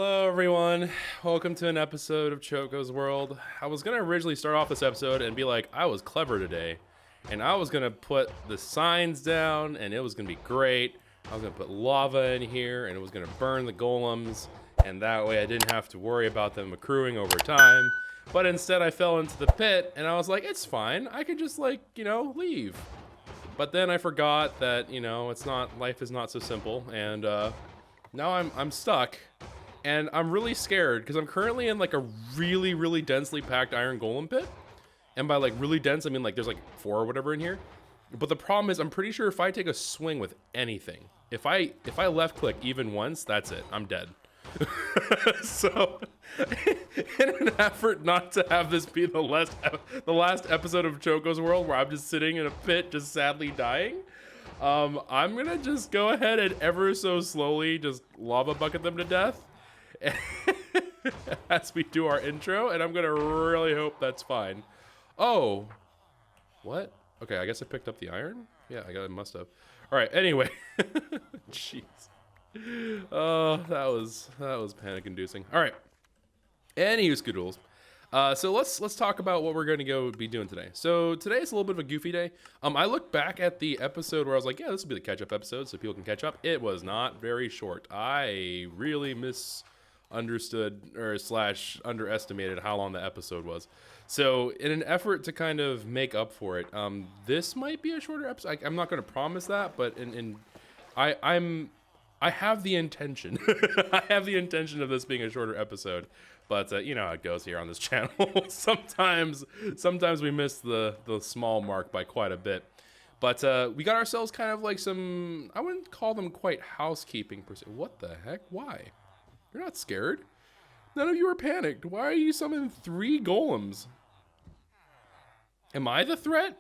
Hello, everyone. Welcome to an episode of Choco's World. I was going to originally start off this episode and be like, I was clever today. And I was going to put the signs down, and it was going to be great. I was going to put lava in here, and it was going to burn the golems. And that way I didn't have to worry about them accruing over time. But instead I fell into the pit, and I was like, it's fine. I could just, leave. But then I forgot that, life is not so simple. And now I'm stuck. And I'm really scared because I'm currently in like a really, really densely packed iron golem pit. And by like really dense, I mean like there's like 4 or whatever in here. But the problem is I'm pretty sure if I take a swing with anything, if I left click even once, that's it. I'm dead. So in an effort not to have this be the last episode of Choco's World where I'm just sitting in a pit just sadly dying, I'm gonna just go ahead and ever so slowly just lava bucket them to death as we do our intro, and I'm gonna really hope that's fine. Oh, what? Okay, I guess I picked up the iron. Yeah, I must have. All right. Anyway, jeez. Oh, that was panic-inducing. All right. Anywho, Skidoodles. So let's talk about what we're going to go be doing today. So today's a little bit of a goofy day. I looked back at the episode where I was like, yeah, this will be the catch-up episode so people can catch up. It was not very short. I really misunderstood or / underestimated how long the episode was. So in an effort to kind of make up for it, this might be a shorter episode. I'm not going to promise that, but I have the intention. I have the intention of this being a shorter episode, but you know how it goes here on this channel. sometimes we miss the small mark by quite a bit. But we got ourselves kind of like some, I wouldn't call them quite housekeeping per se. What the heck? Why? You're not scared? None of you are panicked. Why are you summoning 3 golems? Am I the threat?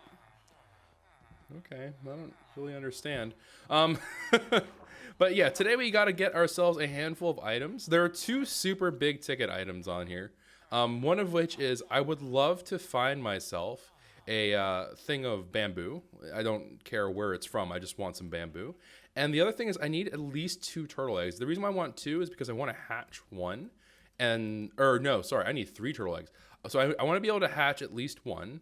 Okay, I don't really understand. But yeah, today we got to get ourselves a handful of items. There are 2 super big ticket items on here. One of which is I would love to find myself a thing of bamboo. I don't care where it's from. I just want some bamboo. And the other thing is I need at least 2 turtle eggs. The reason why I want 2 is because I want to hatch 1. I need 3 turtle eggs. So I want to be able to hatch at least 1.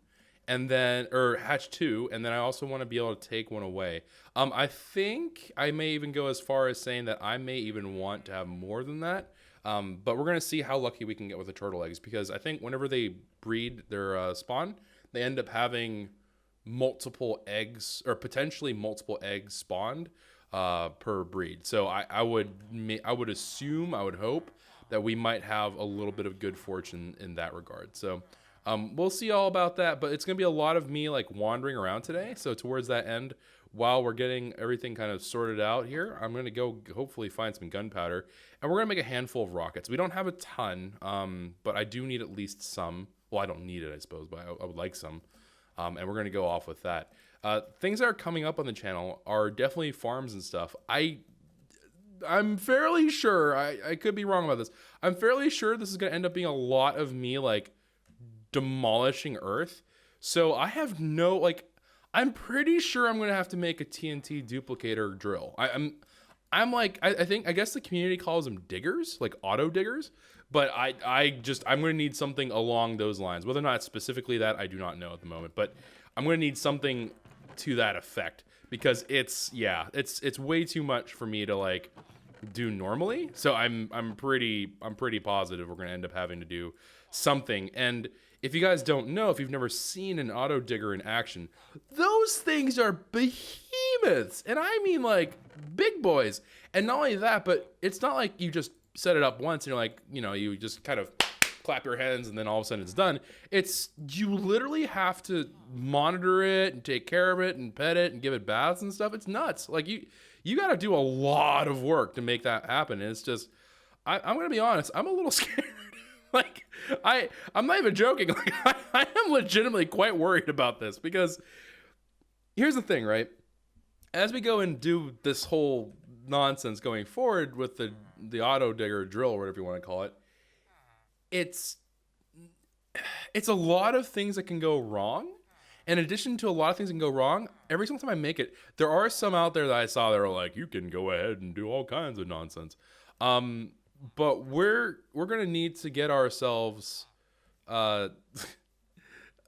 And then, or hatch 2, and then I also want to be able to take 1 away. I think I may even go as far as saying that I may even want to have more than that. But we're going to see how lucky we can get with the turtle eggs, because I think whenever they breed their spawn, they end up having multiple eggs, or potentially multiple eggs spawned per breed. So I would assume, I would hope that we might have a little bit of good fortune in that regard. So we'll see all about that, but it's going to be a lot of me like wandering around today. So towards that end, while we're getting everything kind of sorted out here, I'm going to go hopefully find some gunpowder, and we're going to make a handful of rockets. We don't have a ton, but I do need at least some. Well, I don't need it, I suppose, but I would like some. And we're going to go off with that. Things that are coming up on the channel are definitely farms and stuff. I'm fairly sure, I could be wrong about this. I'm fairly sure this is going to end up being a lot of me like demolishing Earth. So I have no, I'm pretty sure I'm going to have to make a TNT duplicator drill. I guess the community calls them diggers, like auto diggers, but I'm going to need something along those lines. Whether or not specifically that, I do not know at the moment, but I'm going to need something to that effect, because it's way too much for me to like do normally. So I'm pretty positive we're going to end up having to do something. And if you guys don't know, if you've never seen an auto digger in action, those things are behemoths. And I mean like big boys. And not only that, but it's not like you just set it up once and you're like, you just kind of clap your hands and then all of a sudden it's done. It's, you literally have to monitor it and take care of it and pet it and give it baths and stuff. It's nuts. Like you got to do a lot of work to make that happen. And it's just, I'm going to be honest, I'm a little scared. Like, I'm not even joking. Like, I am legitimately quite worried about this, because here's the thing, right? As we go and do this whole nonsense going forward with the auto digger drill, or whatever you want to call it, it's a lot of things that can go wrong. In addition to a lot of things that can go wrong, every single time I make it, there are some out there that I saw that are like, you can go ahead and do all kinds of nonsense. but we're gonna need to get ourselves uh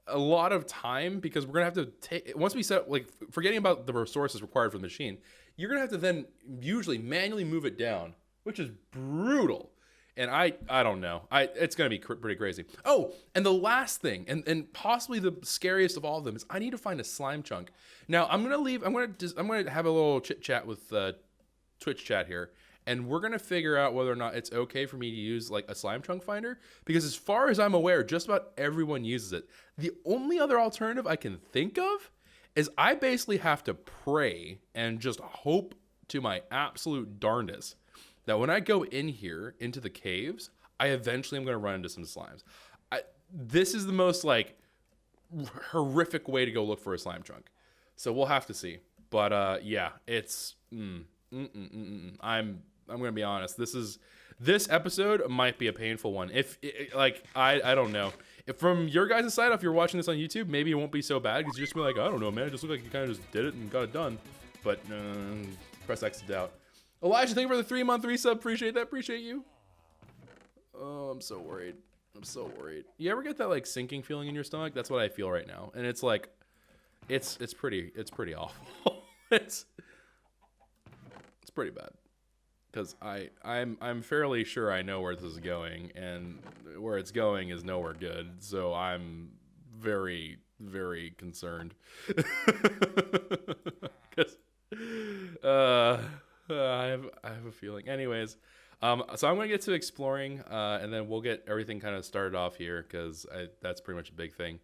a lot of time, because we're gonna have to take, once we set, like, forgetting about the resources required for the machine, you're gonna have to then usually manually move it down, which is brutal. And I don't know, it's gonna be pretty crazy. Oh, and the last thing, and possibly the scariest of all of them, is I need to find a slime chunk. Now I'm gonna have a little chit chat with Twitch chat here, and we're gonna figure out whether or not it's okay for me to use like a slime chunk finder, because as far as I'm aware, just about everyone uses it. The only other alternative I can think of is I basically have to pray and just hope to my absolute darndest that when I go in here into the caves, I eventually am gonna run into some slimes. This is the most like horrific way to go look for a slime chunk, so we'll have to see. But yeah, it's I'm gonna be honest. This episode might be a painful one. If like I don't know. If from your guys' side, if you're watching this on YouTube, maybe it won't be so bad, because you're just be like, I don't know, man. It just looked like you kind of just did it and got it done. But press X to doubt. Elijah, thank you for the 3-month resub. Appreciate that. Appreciate you. Oh, I'm so worried. I'm so worried. You ever get that like sinking feeling in your stomach? That's what I feel right now, and it's like, it's pretty awful. it's pretty bad, because I'm fairly sure I know where this is going, and where it's going is nowhere good. So I'm very, very concerned. Because I have a feeling. Anyways, so I'm gonna get to exploring, and then we'll get everything kind of started off here, because that's pretty much a big thing.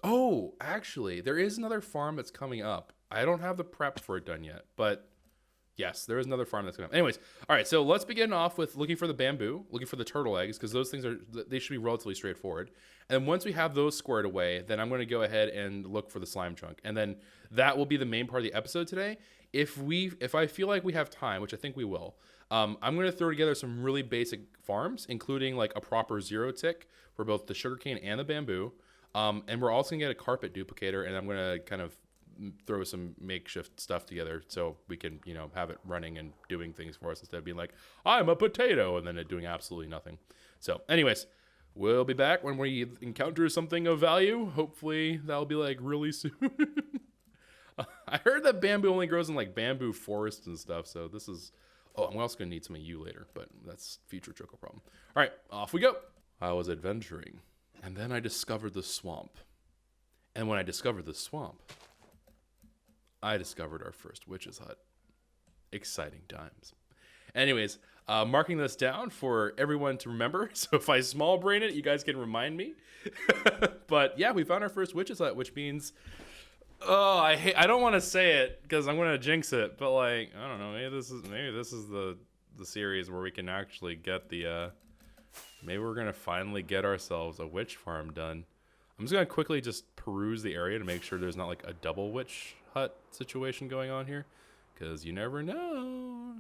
Oh, actually, there is another farm that's coming up. I don't have the prep for it done yet, but yes, there is another farm that's coming up. Anyways, all right, so let's begin off with looking for the bamboo, looking for the turtle eggs, because those things they should be relatively straightforward. And once we have those squared away, then I'm going to go ahead and look for the slime chunk, and then that will be the main part of the episode today. If I feel like we have time, which I think we will, I'm going to throw together some really basic farms, including like a proper 0 tick for both the sugarcane and the bamboo. And we're also going to get a carpet duplicator, and I'm going to kind of throw some makeshift stuff together so we can, have it running and doing things for us, instead of being like, I'm a potato, and then it doing absolutely nothing. So anyways, we'll be back when we encounter something of value. Hopefully that'll be like really soon. I heard that bamboo only grows in like bamboo forests and stuff. So this is, I'm also going to need some of you later, but that's future Choco problem. All right, off we go. I was adventuring, and then I discovered the swamp. And when I discovered the swamp, I discovered our first witch's hut. Exciting times. Anyways, marking this down for everyone to remember. So if I small brain it, you guys can remind me. But yeah, we found our first witch's hut, which means, I don't want to say it because I'm going to jinx it. But like, I don't know, maybe this is the series where we can actually get the, maybe we're going to finally get ourselves a witch farm done. I'm just going to quickly just peruse the area to make sure there's not like a double witch hut situation going on here, because you never know.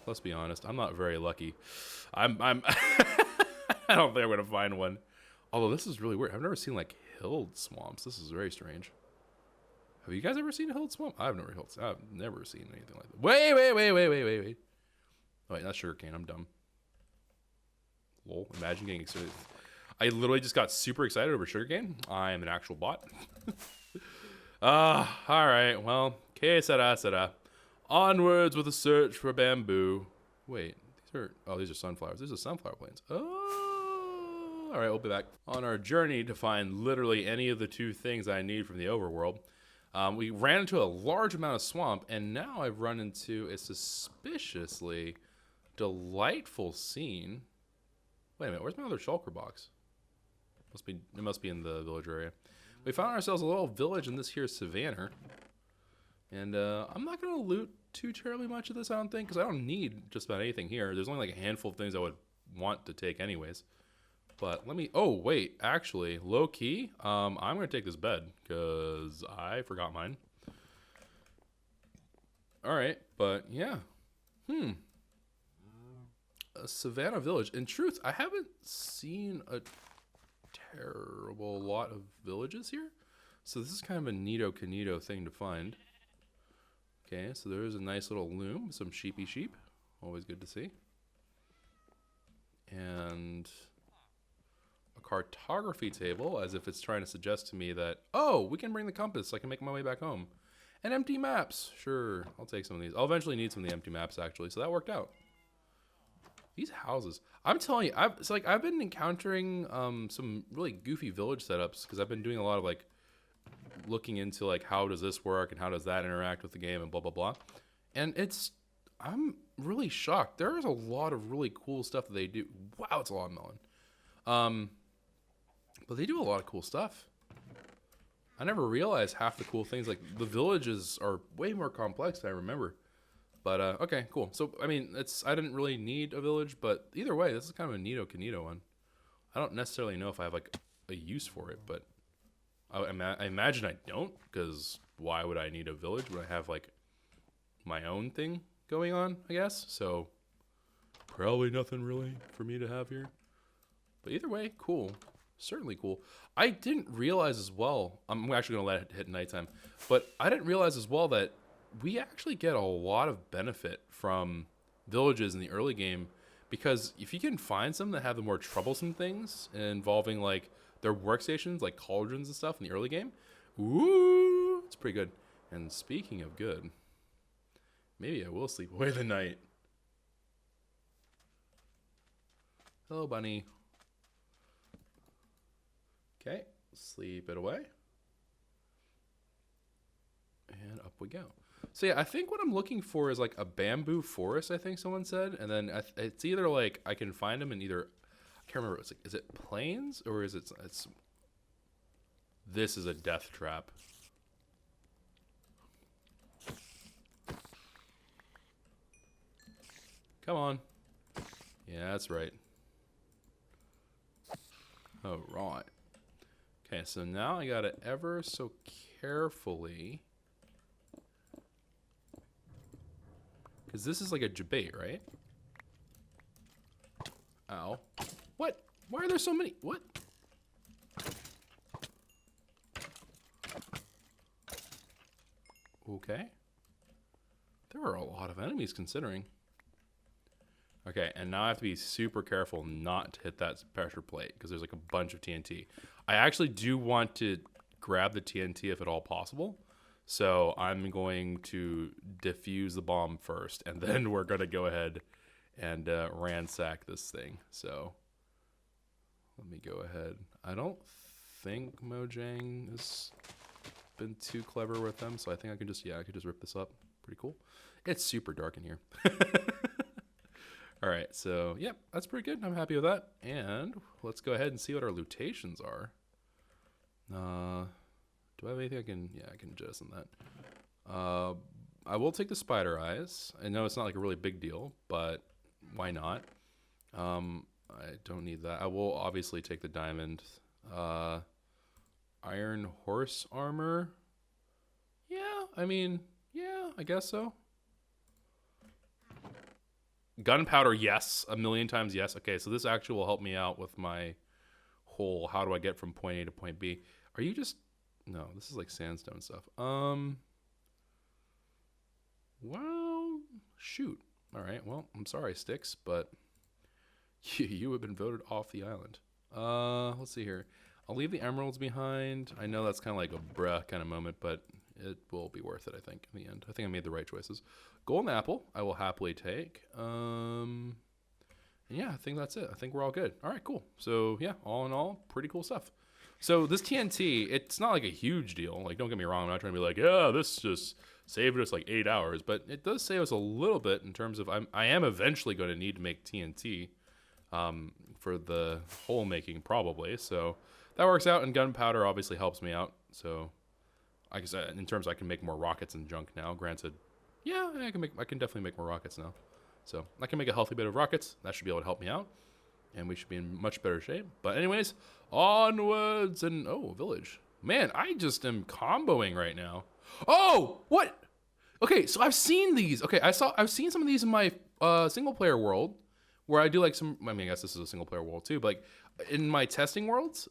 Let's be honest, I'm not very lucky. I'm I don't think I'm going to find one. Although this is really weird. I've never seen like hilled swamps. This is very strange. Have you guys ever seen a hilled swamp? I've never seen anything like that. Wait. Oh, wait, that's sugarcane. I'm dumb. Lol. Imagine getting excited. I literally just got super excited over sugarcane. I am an actual bot. All right. Well, que sera. Onwards with a search for bamboo. Wait, these are sunflowers. These are sunflower plants. Oh, all right. We'll be back on our journey to find literally any of the two things I need from the overworld. We ran into a large amount of swamp, and now I've run into a suspiciously delightful scene. Wait a minute. Where's my other shulker box? It must be in the villager area. We found ourselves a little village in this here savannah. And I'm not going to loot too terribly much of this, I don't think, because I don't need just about anything here. There's only like a handful of things I would want to take anyways. But let me, wait, actually, low key, I'm going to take this bed because I forgot mine. All right, but yeah. A savannah village. In truth, I haven't seen a terrible lot of villages here, so this is kind of a neato thing to find. Okay, so there is a nice little loom, some sheep, always good to see. And a cartography table, as if it's trying to suggest to me that, oh, we can bring the compass so I can make my way back home. And empty maps. Sure, I'll take some of these. I'll eventually need some of the empty maps, actually, so that worked out. These houses. I'm telling you, I've been encountering some really goofy village setups because I've been doing a lot of like looking into like how does this work and how does that interact with the game and blah blah blah. And I'm really shocked. There is a lot of really cool stuff that they do. Wow, it's a lot of melon. But they do a lot of cool stuff. I never realized half the cool things. Like the villages are way more complex than I remember. But okay, cool. So I mean, I didn't really need a village, but either way, this is kind of a neato canito one. I don't necessarily know if I have like a use for it, but I imagine I don't, because why would I need a village when I have like my own thing going on, I guess? So probably nothing really for me to have here. But either way, cool. Certainly cool. I didn't realize as well, I'm actually going to let it hit nighttime, but I didn't realize as well that we actually get a lot of benefit from villages in the early game, because if you can find some that have the more troublesome things involving like their workstations, like cauldrons and stuff in the early game, ooh, it's pretty good. And speaking of good, maybe I will sleep away the night. Hello, bunny. Okay, sleep it away. And up we go. So yeah, I think what I'm looking for is like a bamboo forest, I think someone said. And then it's either like I can find them in either, I can't remember, it's like, is it plains or is it's this is a death trap. Come on. Yeah, that's right. All right. Okay, so now I gotta ever so carefully, because this is like a debate, right? Ow. What? Why are there so many? What? Okay. There are a lot of enemies considering. Okay, and now I have to be super careful not to hit that pressure plate because there's like a bunch of TNT. I actually do want to grab the TNT if at all possible. So I'm going to defuse the bomb first, and then we're going to go ahead and ransack this thing. So let me go ahead. I don't think Mojang has been too clever with them, so I think I can just, I could just rip this up. Pretty cool. It's super dark in here. All right, so yep, that's pretty good. I'm happy with that. And let's go ahead and see what our lutations are. Do I have anything I can? Yeah, I can jettison that. I will take the spider eyes. I know it's not like a really big deal, but why not? I don't need that. I will obviously take the diamond. Iron horse armor. Yeah, I mean, yeah, I guess so. Gunpowder, yes. A million times yes. Okay, so this actually will help me out with my whole how do I get from point A to point B. Are you just... No, this is like sandstone stuff. Well, shoot. All right, well, I'm sorry, Sticks, but you have been voted off the island. Let's see here. I'll leave the emeralds behind. I know that's kind of like a bruh kind of moment, but it will be worth it, I think, in the end. I think I made the right choices. Golden apple, I will happily take. And yeah, I think that's it. I think we're all good. All right, cool. So yeah, all in all, pretty cool stuff. So this TNT, it's not like a huge deal. Like, don't get me wrong. I'm not trying to be like, yeah, this just saved us like 8 hours. But it does save us a little bit in terms of I am eventually going to need to make TNT for the hole making probably. So that works out. And gunpowder obviously helps me out. So like I said, in terms of I can make more rockets and junk now. Granted, yeah, I can definitely make more rockets now. So I can make a healthy bit of rockets. That should be able to help me out. And we should be in much better shape. But anyways, onwards and... Oh, village. Man, I just am comboing right now. Oh, what? Okay, so I've seen these. Okay, I've seen some of these in my single-player world. Where I do like some... I mean, I guess this is a single-player world too. But like in my testing worlds,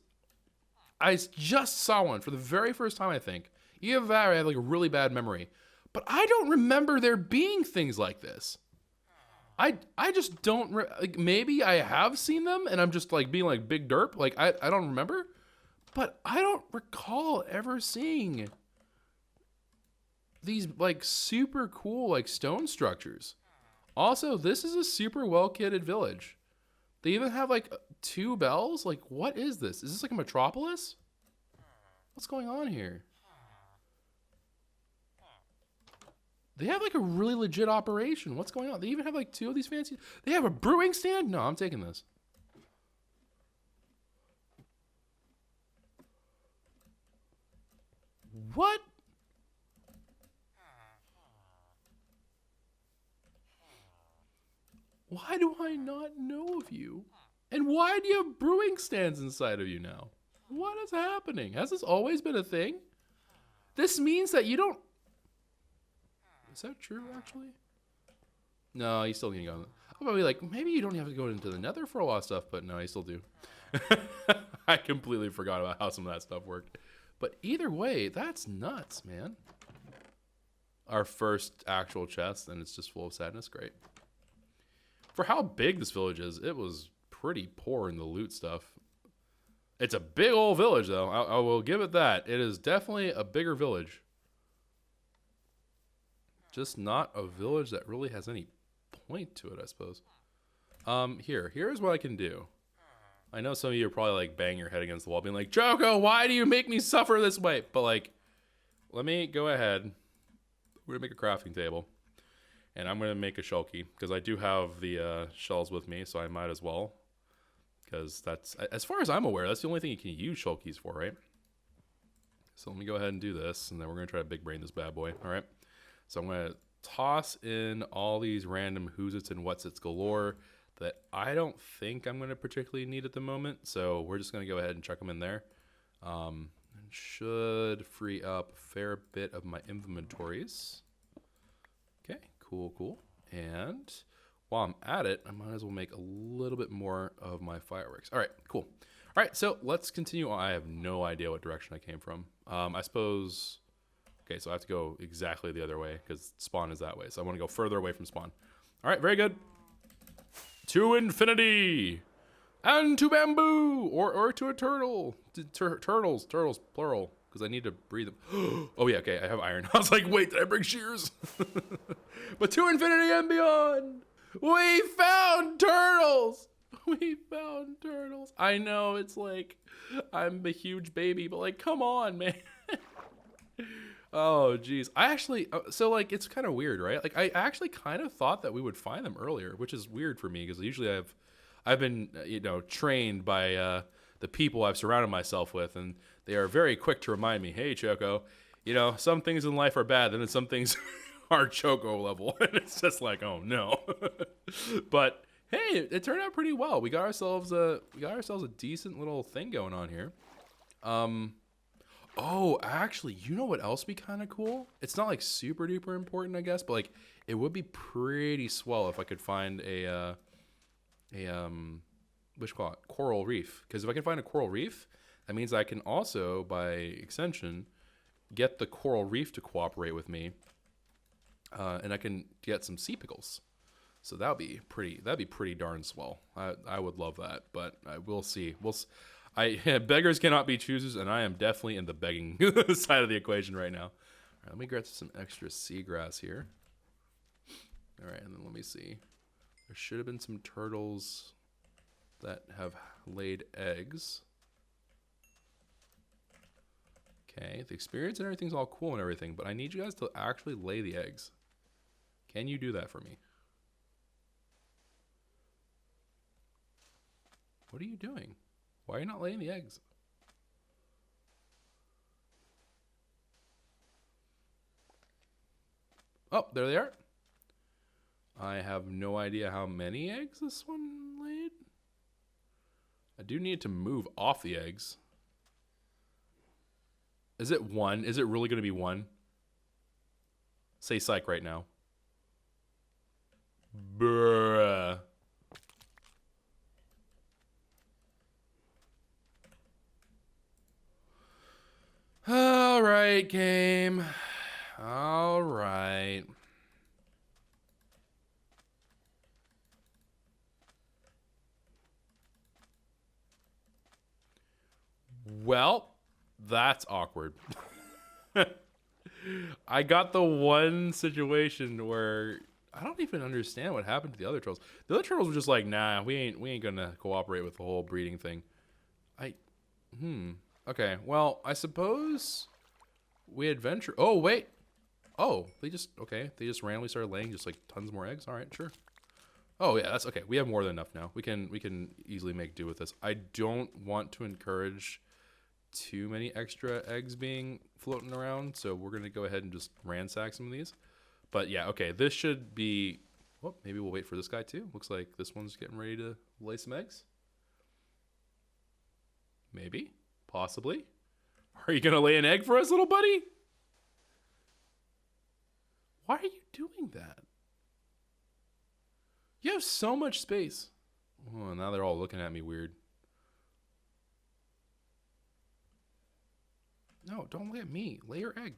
I just saw one for the very first time, I think. Either that or I have like a really bad memory. But I don't remember there being things like this. I just don't like. Maybe I have seen them, and I'm just like being like big derp. Like I don't remember, but I don't recall ever seeing these like super cool like stone structures. Also, this is a super well kitted village. They even have like 2 bells. Like, what is this? Is this like a metropolis? What's going on here? They have like a really legit operation. What's going on? They even have like 2 of these fancy. They have a brewing stand? No, I'm taking this. What? Why do I not know of you? And why do you have brewing stands inside of you now? What is happening? Has this always been a thing? This means that you don't... Is that true, actually? No, you still need to go. I'm probably like, maybe you don't have to go into the nether for a lot of stuff, but no, you still do. I completely forgot about how some of that stuff worked. But either way, that's nuts, man. Our first actual chest, and it's just full of sadness. Great. For how big this village is, it was pretty poor in the loot stuff. It's a big old village, though. I will give it that. It is definitely a bigger village. Just not a village that really has any point to it, I suppose. Here's what I can do. I know some of you are probably like banging your head against the wall being like, Choco, why do you make me suffer this way? But like, let me go ahead. We're gonna make a crafting table. And I'm gonna make a shulky because I do have the shells with me, so I might as well. Because that's, as far as I'm aware, that's the only thing you can use shulkies for, right? So let me go ahead and do this, and then we're gonna try to big brain this bad boy, all right? So I'm gonna toss in all these random who's-its and what's-its galore that I don't think I'm gonna particularly need at the moment. So we're just gonna go ahead and chuck them in there. And should free up a fair bit of my inventories. Okay, cool. And while I'm at it, I might as well make a little bit more of my fireworks. All right, cool. All right, so let's continue. I have no idea what direction I came from. I suppose... Okay, so I have to go exactly the other way because spawn is that way. So I want to go further away from spawn. All right, very good. To infinity and to bamboo or to a turtle. Turtles, plural, because I need to breathe them. Oh, yeah, okay, I have iron. I was like, wait, did I bring shears? But to infinity and beyond. We found turtles. We found turtles. I know it's like I'm a huge baby, but like, come on, man. Oh, geez. I actually, so like, it's kind of weird, right? Like, I actually kind of thought that we would find them earlier, which is weird for me because usually I've been, trained by the people I've surrounded myself with, and they are very quick to remind me, hey, Choco, some things in life are bad, and then some things are Choco level, and it's just like, oh no. But hey, it turned out pretty well. We got ourselves a decent little thing going on here. Oh, actually, you know what else would be kind of cool? It's not like super duper important, I guess, but like it would be pretty swell if I could find what you call it, coral reef. Because if I can find a coral reef, that means I can also, by extension, get the coral reef to cooperate with me, and I can get some sea pickles. So that'd be pretty darn swell. I would love that, but we'll see. Beggars cannot be choosers, and I am definitely in the begging side of the equation right now. All right, let me grab some extra seagrass here. All right, and then let me see. There should have been some turtles that have laid eggs. Okay, the experience and everything's all cool and everything, but I need you guys to actually lay the eggs. Can you do that for me? What are you doing? Why are you not laying the eggs? Oh, there they are. I have no idea how many eggs this one laid. I do need to move off the eggs. Is it one? Is it really going to be one? Say psych right now. Bruh. All right, game. All right. Well, that's awkward. I got the one situation where I don't even understand what happened to the other turtles. The other turtles were just like, nah, we ain't gonna cooperate with the whole breeding thing. Okay, well, I suppose we adventure. Oh, wait. Oh, they just randomly started laying just like tons more eggs. All right, sure. Oh yeah, that's okay. We have more than enough now. We can easily make do with this. I don't want to encourage too many extra eggs being floating around, so we're gonna go ahead and just ransack some of these. But yeah, okay, this should be. Well, maybe we'll wait for this guy too. Looks like this one's getting ready to lay some eggs. Maybe, possibly. Are you gonna lay an egg for us, little buddy? Why are you doing that? You have so much space. Oh, now they're all looking at me weird. No, don't look at me. Lay your egg.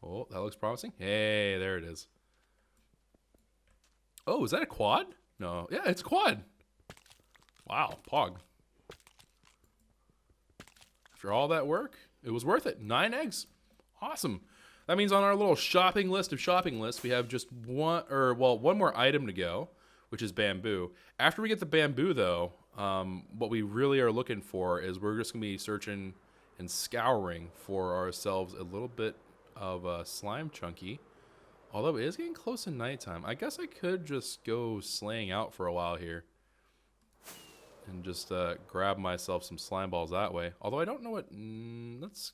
Oh, that looks promising. Hey, there it is. Oh, is that a quad? No. Yeah, it's a quad. Wow, pog. After all that work, it was worth it. 9 eggs. Awesome. That means on our little shopping list of shopping lists, we have just one more item to go, which is bamboo. After we get the bamboo, though, what we really are looking for is we're just going to be searching and scouring for ourselves a little bit of slime chunky. Although it is getting close to nighttime. I guess I could just go slaying out for a while here. And just grab myself some slime balls that way. Although I don't know what... that's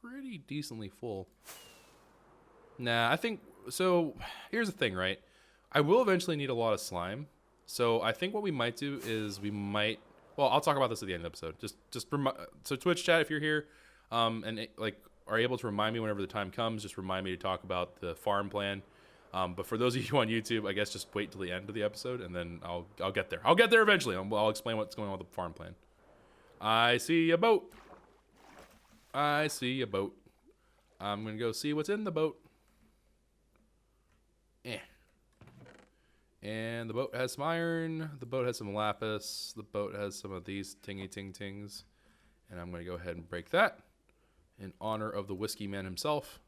pretty decently full. Nah, I think... So, here's the thing, right? I will eventually need a lot of slime. So, I think what we might do is we might... Well, I'll talk about this at the end of the episode. So, Twitch chat, if you're here, are able to remind me whenever the time comes, just remind me to talk about the farm plan. But for those of you on YouTube, I guess just wait till the end of the episode, and then I'll get there. I'll get there eventually. I'll explain what's going on with the farm plan. I see a boat. I see a boat. I'm going to go see what's in the boat. And the boat has some iron. The boat has some lapis. The boat has some of these tingy-ting-tings. And I'm going to go ahead and break that in honor of the whiskey man himself.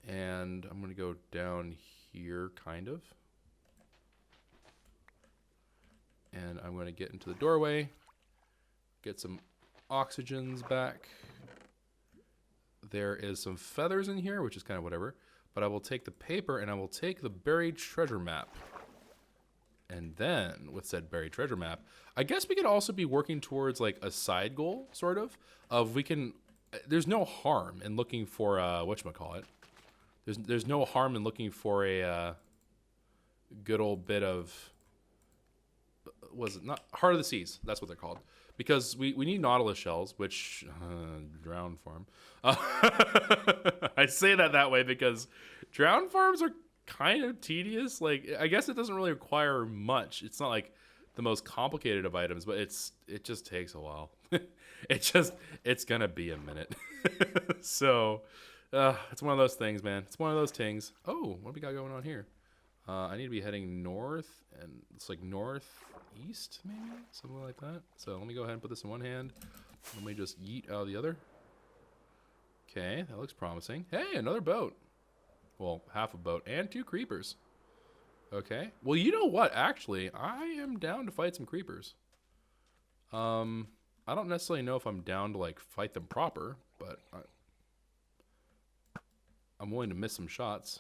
And I'm going to go down here, kind of. And I'm going to get into the doorway. Get some oxygens back. There is some feathers in here, which is kind of whatever. But I will take the paper and I will take the buried treasure map. And then, with said buried treasure map, I guess we could also be working towards like a side goal, sort of we can... There's no harm in looking for, whatchamacallit. There's no harm in looking for a good old bit of... Was it not? Heart of the Seas, that's what they're called. Because we need nautilus shells, which... drown farm. I say that way because drown farms are kind of tedious. Like, I guess it doesn't really require much. It's not like the most complicated of items, but it just takes a while. It's gonna be a minute. So it's one of those things, man. It's one of those things. Oh, what do we got going on here? I need to be heading north, and it's like northeast, maybe something like that. So let me go ahead and put this in one hand. Let me just yeet out of the other. Okay, that looks promising. Hey, another boat. Well, half a boat and 2 creepers. Okay. Well, you know what? Actually, I am down to fight some creepers. I don't necessarily know if I'm down to like fight them proper, but I'm willing to miss some shots.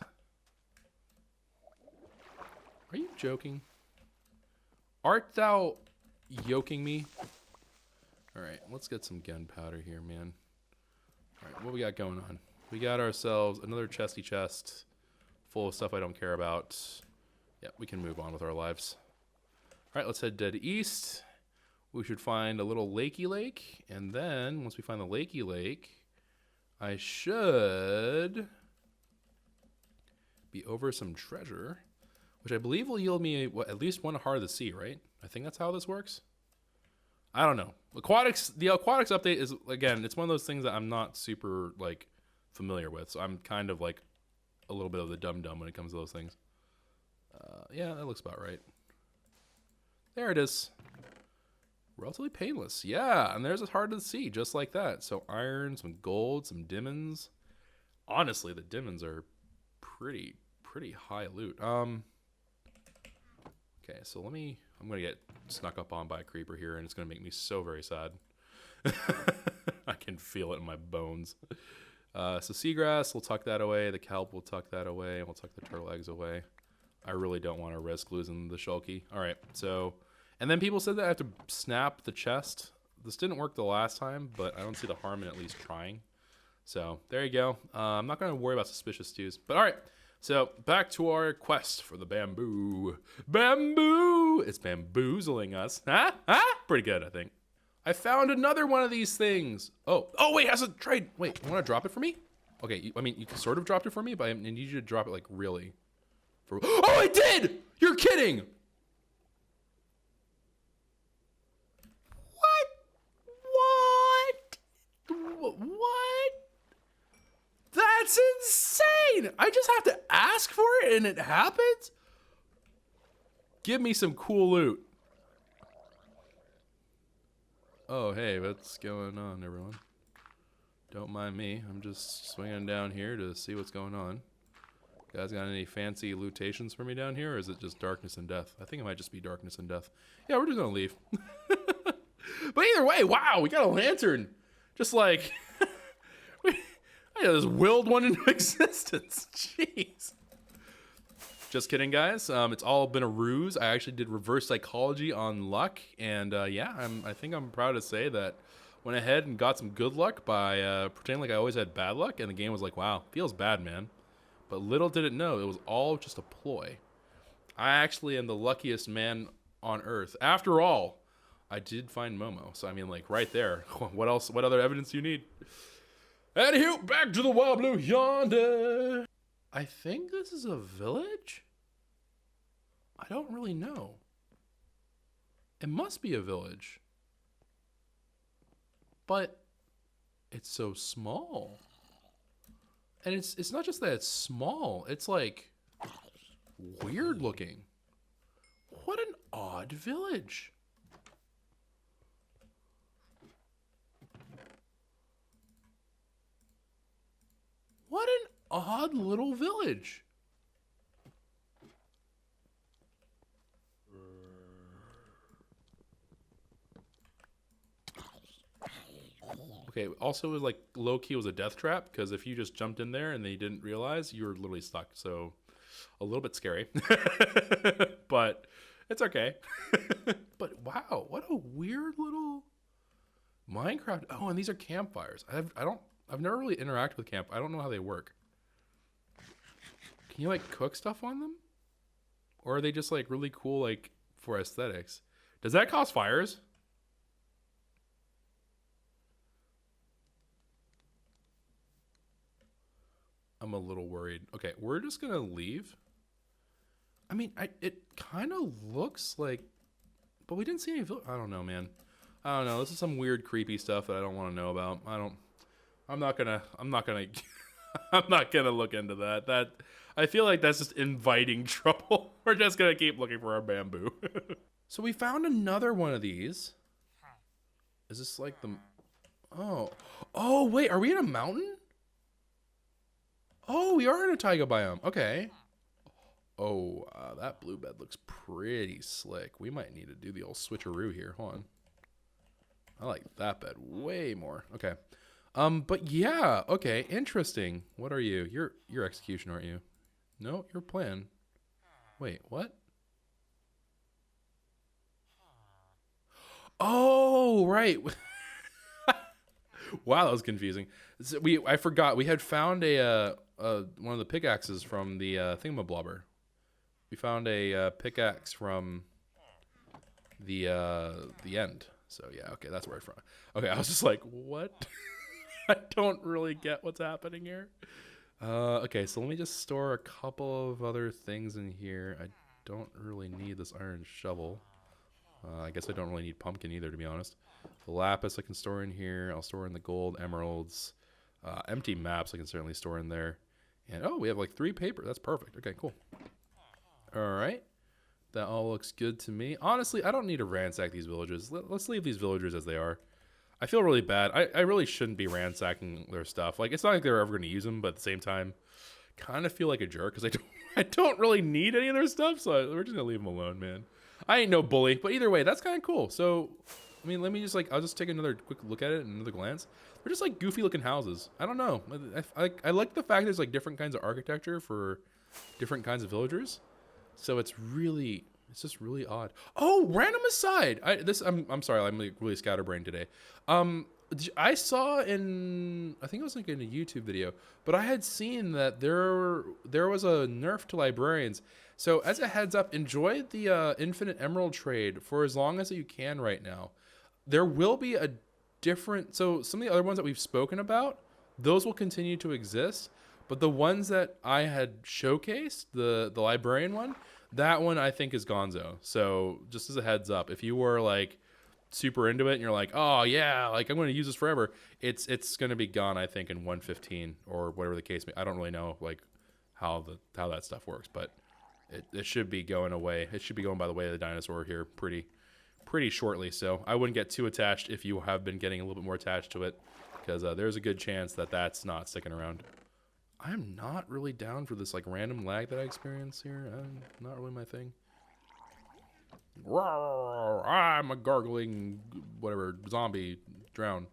Are you joking? Art thou yoking me? All right, let's get some gunpowder here, man. All right, what we got going on? We got ourselves another chesty chest full of stuff I don't care about. Yeah, we can move on with our lives. All right, let's head dead east. We should find a little lakey lake. And then, once we find the lakey lake, I should be over some treasure, which I believe will yield me at least 1 heart of the sea, right? I think that's how this works. I don't know. The aquatics update is, again, it's one of those things that I'm not super, like, familiar with. So I'm kind of, like, a little bit of the dum-dum when it comes to those things. Yeah, that looks about right. There it is. Relatively painless. Yeah, and there's a hard to see, just like that. So iron, some gold, some diamonds. Honestly, the diamonds are pretty high loot. Okay, so I'm gonna get snuck up on by a creeper here, and it's gonna make me so very sad. I can feel it in my bones. So seagrass, we'll tuck that away. The kelp, we'll tuck that away. And we'll tuck the turtle eggs away. I really don't want to risk losing the shulky. All right, so, and then people said that I have to snap the chest. This didn't work the last time, but I don't see the harm in at least trying. So there you go. I'm not going to worry about suspicious stews. But all right, so back to our quest for the bamboo. Bamboo! It's bamboozling us. Huh? Pretty good, I think. I found another one of these things. Oh, wait, has a trade. Wait, you want to drop it for me? Okay, I mean, you sort of dropped it for me, but I need you to drop it, like, really. Oh, I did! You're kidding! What? That's insane! I just have to ask for it and it happens? Give me some cool loot. Oh, hey, what's going on, everyone? Don't mind me. I'm just swinging down here to see what's going on. You guys got any fancy lootations for me down here, or is it just darkness and death? I think it might just be darkness and death. Yeah, we're just gonna leave. But either way, wow, we got a lantern. Just like, I just willed one into existence. Jeez. Just kidding, guys. It's all been a ruse. I actually did reverse psychology on luck, and yeah, I think I'm proud to say that went ahead and got some good luck by pretending like I always had bad luck, and the game was like, wow, feels bad, man. But little did it know, it was all just a ploy. I actually am the luckiest man on earth. After all, I did find Momo, so I mean, like, right there. What else? What other evidence do you need? Anywho, back to the wild blue yonder. I think this is a village? I don't really know. It must be a village. But it's so small. And it's not just that it's small, it's like weird looking. What an odd village. What an odd little village. Okay, also it was like low-key was a death trap, because if you just jumped in there and they didn't realize, you were literally stuck. So a little bit scary. But it's okay. But wow, what a weird little Minecraft. Oh, and these are campfires. I've never really interacted with camp. I don't know how they work. Can you like cook stuff on them? Or are they just like really cool like for aesthetics? Does that cause fires? I'm a little worried. Okay, we're just gonna leave. I mean, it kind of looks like, but we didn't see any. I don't know, man. I don't know. This is some weird, creepy stuff that I don't want to know about. I'm not gonna. I'm not gonna look into that. I feel like that's just inviting trouble. We're just gonna keep looking for our bamboo. So we found another one of these. Is this like the? Oh wait, are we in a mountain? Oh, we are in a taiga biome. Okay. Oh, that blue bed looks pretty slick. We might need to do the old switcheroo here. Hold on. I like that bed way more. Okay. But yeah, okay, interesting. What are you? You're execution, aren't you? No, you're plan. Wait, what? Oh, right. Wow, that was confusing. So I forgot. We had found one of the pickaxes from the thingamablobber. We found a pickaxe from the end. So yeah, okay, that's where I'm from. Okay, I was just like, what? I don't really get what's happening here. Okay, so let me just store a couple of other things in here. I don't really need this iron shovel. I guess I don't really need pumpkin either, to be honest. The lapis I can store in here. I'll store in the gold, emeralds. Empty maps I can certainly store in there. And oh, we have like 3 paper. That's perfect. Okay, cool. All right. That all looks good to me. Honestly, I don't need to ransack these villages. Let's leave these villagers as they are. I feel really bad. I really shouldn't be ransacking their stuff. Like, it's not like they're ever going to use them, but at the same time, kind of feel like a jerk because I don't really need any of their stuff, so we're just going to leave them alone, man. I ain't no bully, but either way, that's kind of cool. So, I mean, let me just, like, I'll just take another quick look at it and another glance. They're just, like, goofy-looking houses. I don't know. I like the fact there's, like, different kinds of architecture for different kinds of villagers. So it's just really odd. Oh, random aside. I'm sorry, I'm like really scatterbrained today. I saw I think it was like in a YouTube video, but I had seen that there was a nerf to librarians. So as a heads up, enjoy the infinite emerald trade for as long as you can right now. There will be a different, so some of the other ones that we've spoken about, those will continue to exist. But the ones that I had showcased, the librarian one, that one I think is gonzo. So just as a heads up, if you were like super into it and you're like, oh yeah, like I'm going to use this forever, it's going to be gone, I think, in 1.15 or whatever the case may be. I don't really know like how that stuff works, but it should be going away. It should be going by the way of the dinosaur here pretty shortly. So I wouldn't get too attached if you have been getting a little bit more attached to it, because there's a good chance that that's not sticking around. I'm not really down for this like random lag that I experience here. Not really my thing. I'm a gargling whatever zombie drown.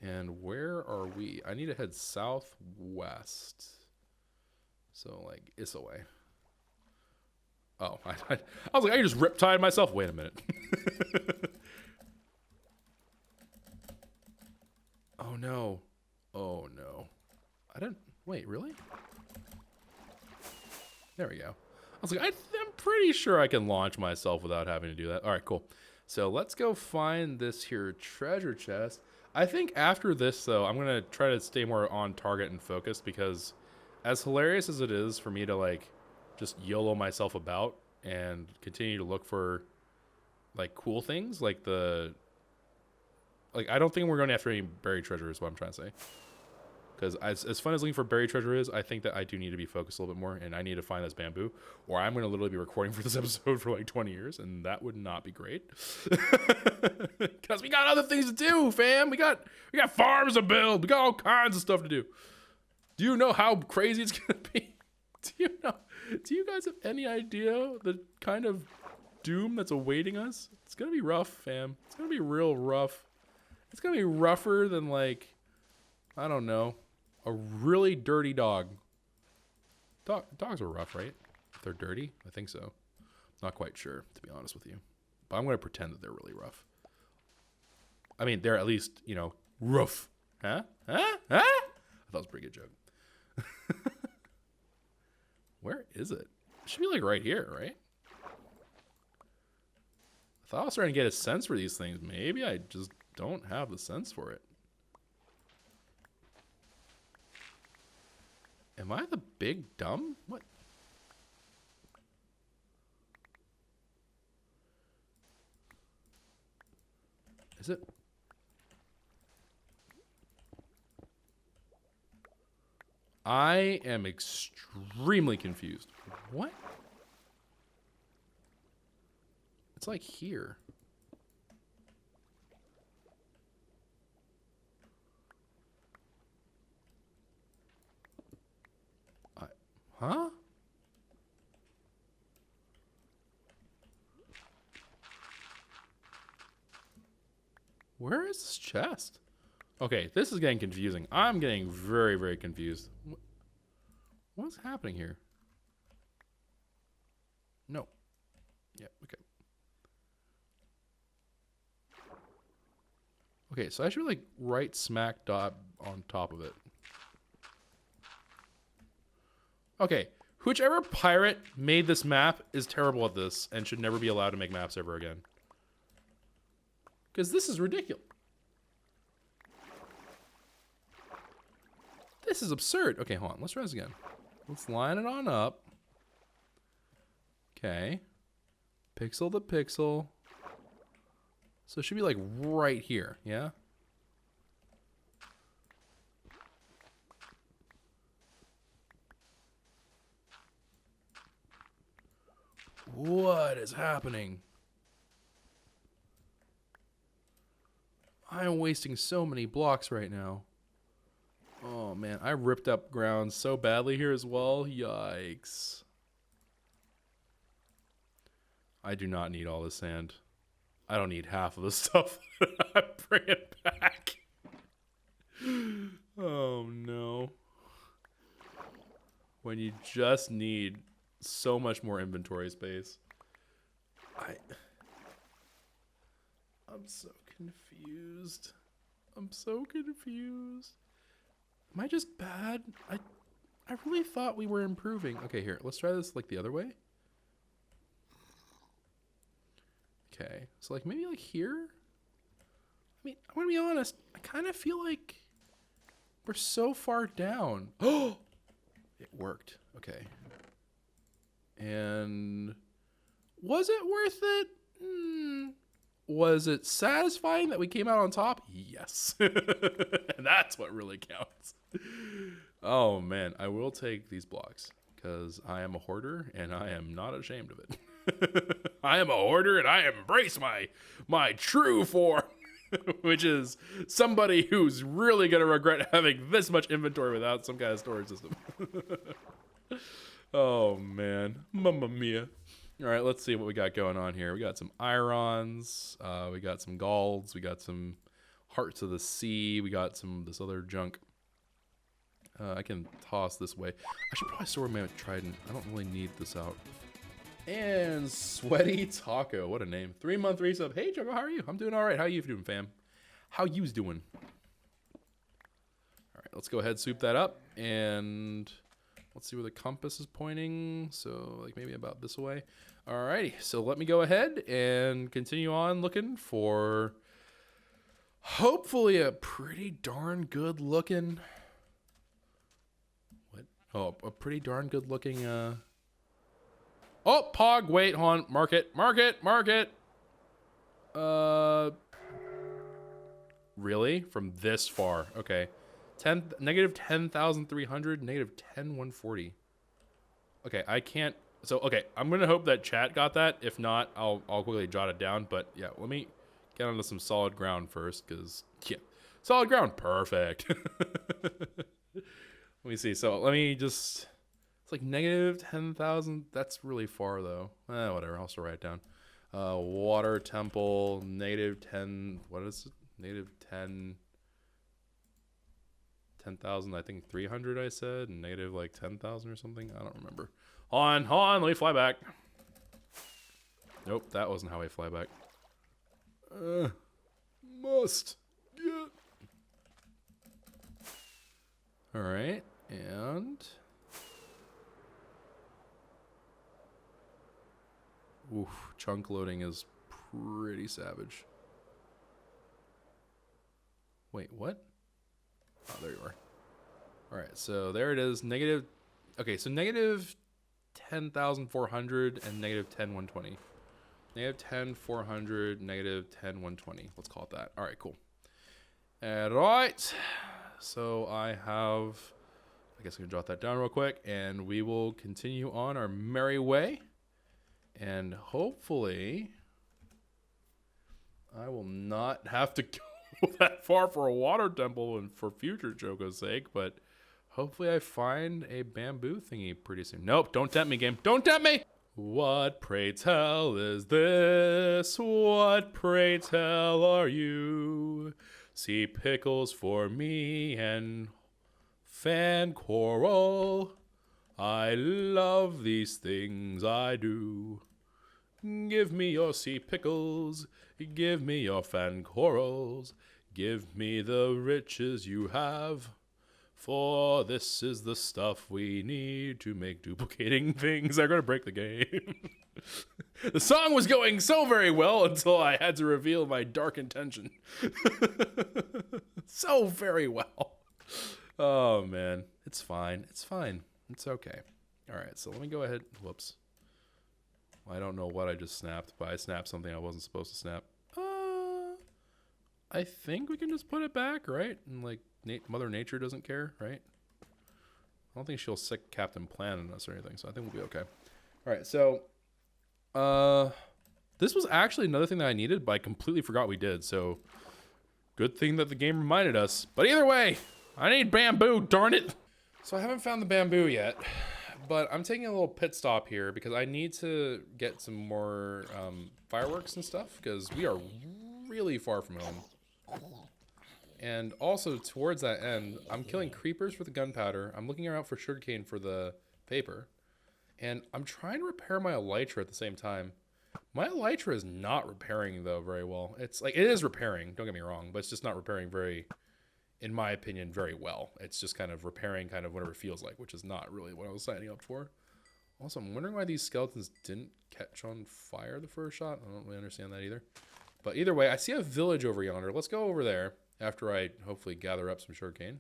And where are we? I need to head southwest. So like this away. Oh, I was like, I just riptide myself. Wait a minute. Oh no. Oh no. I didn't. Wait, really? There we go. I was like, I'm pretty sure I can launch myself without having to do that. All right, cool. So let's go find this here treasure chest. I think after this, though, I'm going to try to stay more on target and focused, because as hilarious as it is for me to, like, just YOLO myself about and continue to look for, like, cool things, like I don't think we're going after any buried treasure is what I'm trying to say. Because as fun as looking for buried treasure is, I think that I do need to be focused a little bit more, and I need to find this bamboo, or I'm going to literally be recording for this episode for like 20 years, and that would not be great. Because we got other things to do, fam. We got farms to build. We got all kinds of stuff to do. Do you know how crazy it's going to be? Do you guys have any idea the kind of doom that's awaiting us? It's going to be rough, fam. It's going to be real rough. It's going to be rougher than, like, I don't know, a really dirty dog. Dogs are rough, right? If they're dirty? I think so. Not quite sure, to be honest with you. But I'm going to pretend that they're really rough. I mean, they're at least, rough. Huh? I thought it was a pretty good joke. Where is it? It should be, like, right here, right? I thought I was starting to get a sense for these things. Maybe I just don't have the sense for it. Am I the big dumb? What? Is it? I am extremely confused. What? It's like here. Huh? Where is this chest? Okay, this is getting confusing. I'm getting very, very confused. What's happening here? No. Yeah, okay. Okay, so I should be like right smack dot on top of it. Okay, whichever pirate made this map is terrible at this and should never be allowed to make maps ever again. Because this is ridiculous. This is absurd. Okay, hold on. Let's try this again. Let's line it on up. Okay. Pixel to pixel. So it should be like right here, yeah? What is happening? I am wasting so many blocks right now. Oh man, I ripped up ground so badly here as well. Yikes. I do not need all this sand. I don't need half of the stuff. Bring it back. Oh no. When you just need so much more inventory space. I'm so confused. I'm so confused. Am I just bad? I really thought we were improving. Okay, here. Let's try this like the other way. Okay. So like maybe like here? I mean, I'm going to be honest. I kind of feel like we're so far down. Oh! It worked. Okay. And was it worth it? Was it satisfying that we came out on top? Yes. And that's what really counts. Oh man, I will take these blocks because I am a hoarder and I am not ashamed of it. I am a hoarder and I embrace my true form, which is somebody who's really gonna regret having this much inventory without some kind of storage system. Oh man, mamma mia. All right, let's see what we got going on here. We got some irons, we got some galds, we got some hearts of the sea, we got some this other junk. I can toss this way. I should probably store my trident. I don't really need this out. And Sweaty Taco, what a name. 3-month resub. Hey Choco, how are you? I'm doing all right. How you doing, fam? How you's doing? All right, let's go ahead, soup that up, and let's see where the compass is pointing. So like maybe about this way. Alrighty, so let me go ahead and continue on looking for hopefully a pretty darn good looking. What? Oh, a pretty darn good looking. Oh, Pog. Wait, hold on. Mark it. Really? From this far? Okay. Negative 10,300, negative 10,140. Okay, I can't. So, okay, I'm going to hope that chat got that. If not, I'll quickly jot it down. But, yeah, let me get onto some solid ground first. Because, yeah, solid ground. Perfect. Let me see. So, let me just. It's like negative 10,000. That's really far, though. Whatever. I'll still write it down. Water temple, negative 10. What is it? Negative 10. 10,000, I think 300 I said, and negative like 10,000 or something. I don't remember. Hold on, let me fly back. Nope, that wasn't how I fly back. Must get. All right, and oof, chunk loading is pretty savage. Wait, what? Oh, there you are. All right, so there it is. Negative. Okay, so negative 10,400 and negative 10,120. Negative 10,400, negative 10,120. Let's call it that. All right, cool. All right. So I have. I guess I can jot that down real quick, and we will continue on our merry way. And hopefully, I will not have to go that far for a water temple and for future Choco's sake, but hopefully I find a bamboo thingy pretty soon. Nope, don't tempt me, game. Don't tempt me! What, pray tell, is this? What, pray tell, are you? Sea pickles for me and fan coral. I love these things, I do. Give me your sea pickles, give me your fan corals, give me the riches you have, for this is the stuff we need to make duplicating things that are going to break the game. The song was going so very well until I had to reveal my dark intention. So very well. Oh man, it's fine, it's okay. All right, so let me go ahead. Whoops. I don't know what I just snapped, but I snapped something I wasn't supposed to snap. I think we can just put it back, right? And like Mother Nature doesn't care, right? I don't think she'll sick Captain Planet on us or anything, so I think we'll be okay. All right, so This was actually another thing that I needed, but I completely forgot we did. So good thing that the game reminded us. But either way, I need bamboo, darn it. So I haven't found the bamboo yet, but I'm taking a little pit stop here because I need to get some more fireworks and stuff because we are really far from home. And also towards that end, I'm killing creepers for the gunpowder. I'm looking around for sugarcane for the paper. And I'm trying to repair my elytra at the same time. My elytra is not repairing though very well. It's like, it is repairing, don't get me wrong, but it's just not repairing very, in my opinion, very well. It's just kind of repairing kind of whatever it feels like, which is not really what I was signing up for. Also, I'm wondering why these skeletons didn't catch on fire the first shot. I don't really understand that either. But either way, I see a village over yonder. Let's go over there after I hopefully gather up some sugarcane.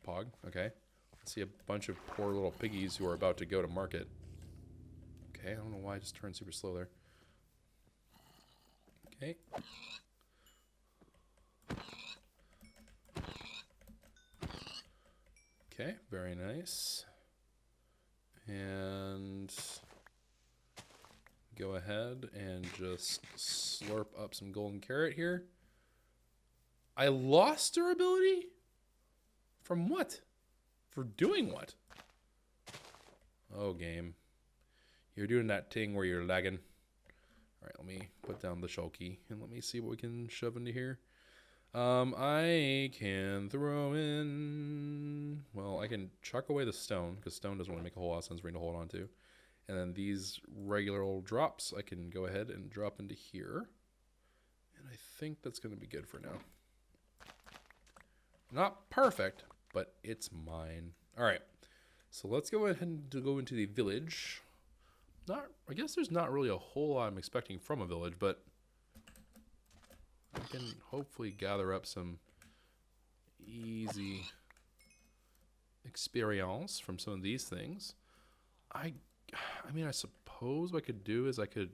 Pog, okay. I see a bunch of poor little piggies who are about to go to market. Okay, I don't know why I just turned super slow there. Okay. Okay, very nice. And go ahead and just slurp up some golden carrot here. I lost durability? From what? For doing what? Oh, game. You're doing that thing where you're lagging. Alright, let me put down the shulky and let me see what we can shove into here. I can throw in... Well, I can chuck away the stone, because stone doesn't really make a whole lot of sense for me to hold on to. And then these regular old drops, I can go ahead and drop into here. And I think that's going to be good for now. Not perfect, but it's mine. Alright, so let's go ahead and go into the village. I guess there's not really a whole lot I'm expecting from a village, but I can hopefully gather up some easy experience from some of these things. I mean, I suppose what I could do is I could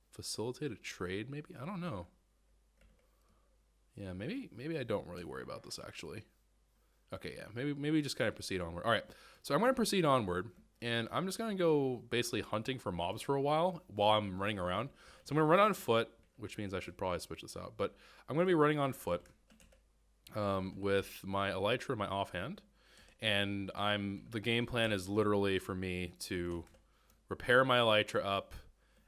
facilitate a trade, maybe? I don't know. Yeah, maybe I don't really worry about this, actually. Okay, yeah, maybe just kind of proceed onward. All right, so I'm going to proceed onward, and I'm just going to go basically hunting for mobs for a while I'm running around. So I'm going to run on foot, which means I should probably switch this out. But I'm going to be running on foot with my elytra in my offhand. And the game plan is literally for me to repair my elytra up.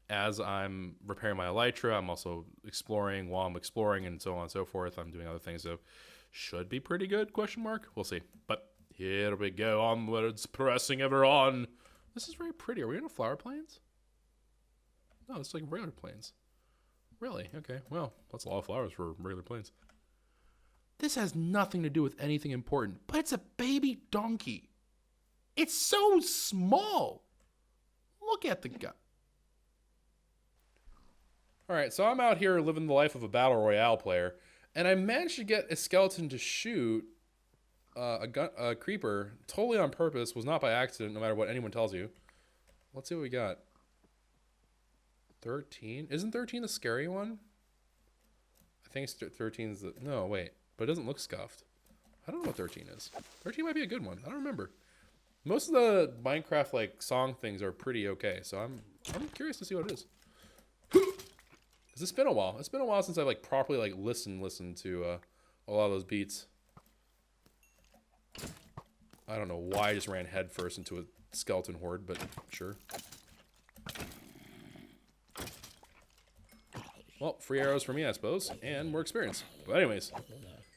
As I'm repairing my elytra, I'm also exploring while I'm exploring and so on and so forth. I'm doing other things, so should be pretty good, question mark. We'll see. But here we go, onwards, pressing ever on. This is very pretty. Are we in a flower plains? No, it's like regular plains. Really? Okay. Well, that's a lot of flowers for regular plains. This has nothing to do with anything important, but it's a baby donkey. It's so small. Look at the guy. Alright, so I'm out here living the life of a Battle Royale player, and I managed to get a skeleton to shoot a creeper totally on purpose. Was not by accident, no matter what anyone tells you. Let's see what we got. 13? Isn't 13 the scary one? I think 13 is the... No, wait. But it doesn't look scuffed. I don't know what 13 is. 13 might be a good one. I don't remember. Most of the Minecraft, like, song things are pretty okay. So I'm curious to see what it is. Because it's been a while. It's been a while since I, like, properly, like, listened to a lot of those beats. I don't know why I just ran headfirst into a skeleton horde, but sure. Well, free arrows for me, I suppose, and more experience. But anyways,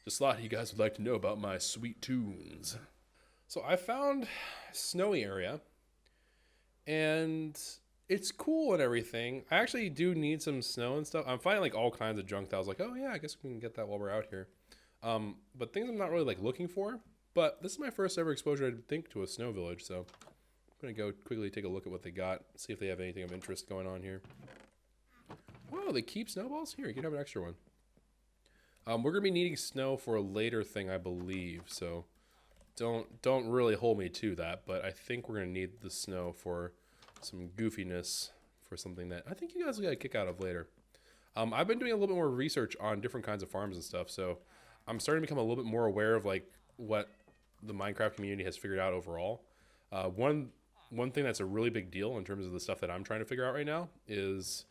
just thought you guys would like to know about my sweet tunes. So I found a snowy area, and it's cool and everything. I actually do need some snow and stuff. I'm finding like all kinds of junk that I was like, oh yeah, I guess we can get that while we're out here. But things I'm not really like looking for. But this is my first ever exposure, I think, to a snow village. So I'm going to go quickly take a look at what they got, see if they have anything of interest going on here. Oh, they keep snowballs? Here, you can have an extra one. We're going to be needing snow for a later thing, I believe. So don't really hold me to that. But I think we're going to need the snow for some goofiness for something that I think you guys will get a kick out of later. I've been doing a little bit more research on different kinds of farms and stuff. So I'm starting to become a little bit more aware of like what the Minecraft community has figured out overall. One one thing that's a really big deal in terms of the stuff that I'm trying to figure out right now is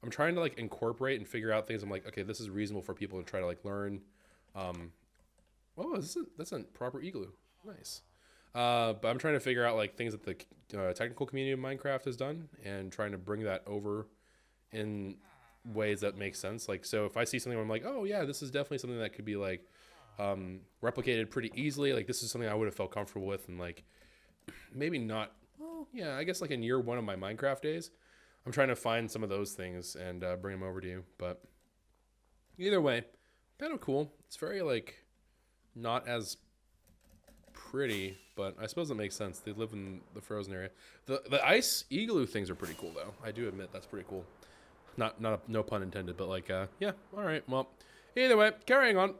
I'm trying to like incorporate and figure out things. I'm like, okay, this is reasonable for people to try to like learn. Oh, that's a proper igloo. Nice. But I'm trying to figure out like things that the technical community of Minecraft has done and trying to bring that over in ways that make sense. Like, so if I see something where I'm like, oh yeah, this is definitely something that could be like replicated pretty easily. Like this is something I would have felt comfortable with, and like maybe not. Well, yeah, I guess like in year one of my Minecraft days, I'm trying to find some of those things and bring them over to you. But either way, kind of cool. It's very like not as pretty, but I suppose it makes sense. They live in the frozen area. The ice igloo things are pretty cool though. I do admit that's pretty cool. No pun intended, but like yeah, all right. Well, either way, carrying on.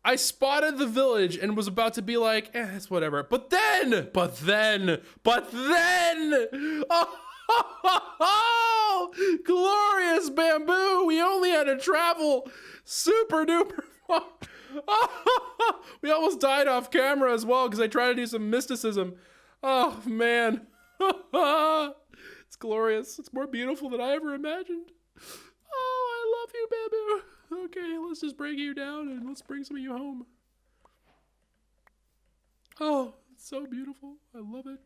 I spotted the village and was about to be like, it's whatever. But then, oh, glorious bamboo. We only had to travel super duper far. We almost died off camera as well because I tried to do some mysticism. Oh, man. It's glorious. It's more beautiful than I ever imagined. Oh, I love you, bamboo. Okay, let's just bring you down and let's bring some of you home. Oh, it's so beautiful. I love it.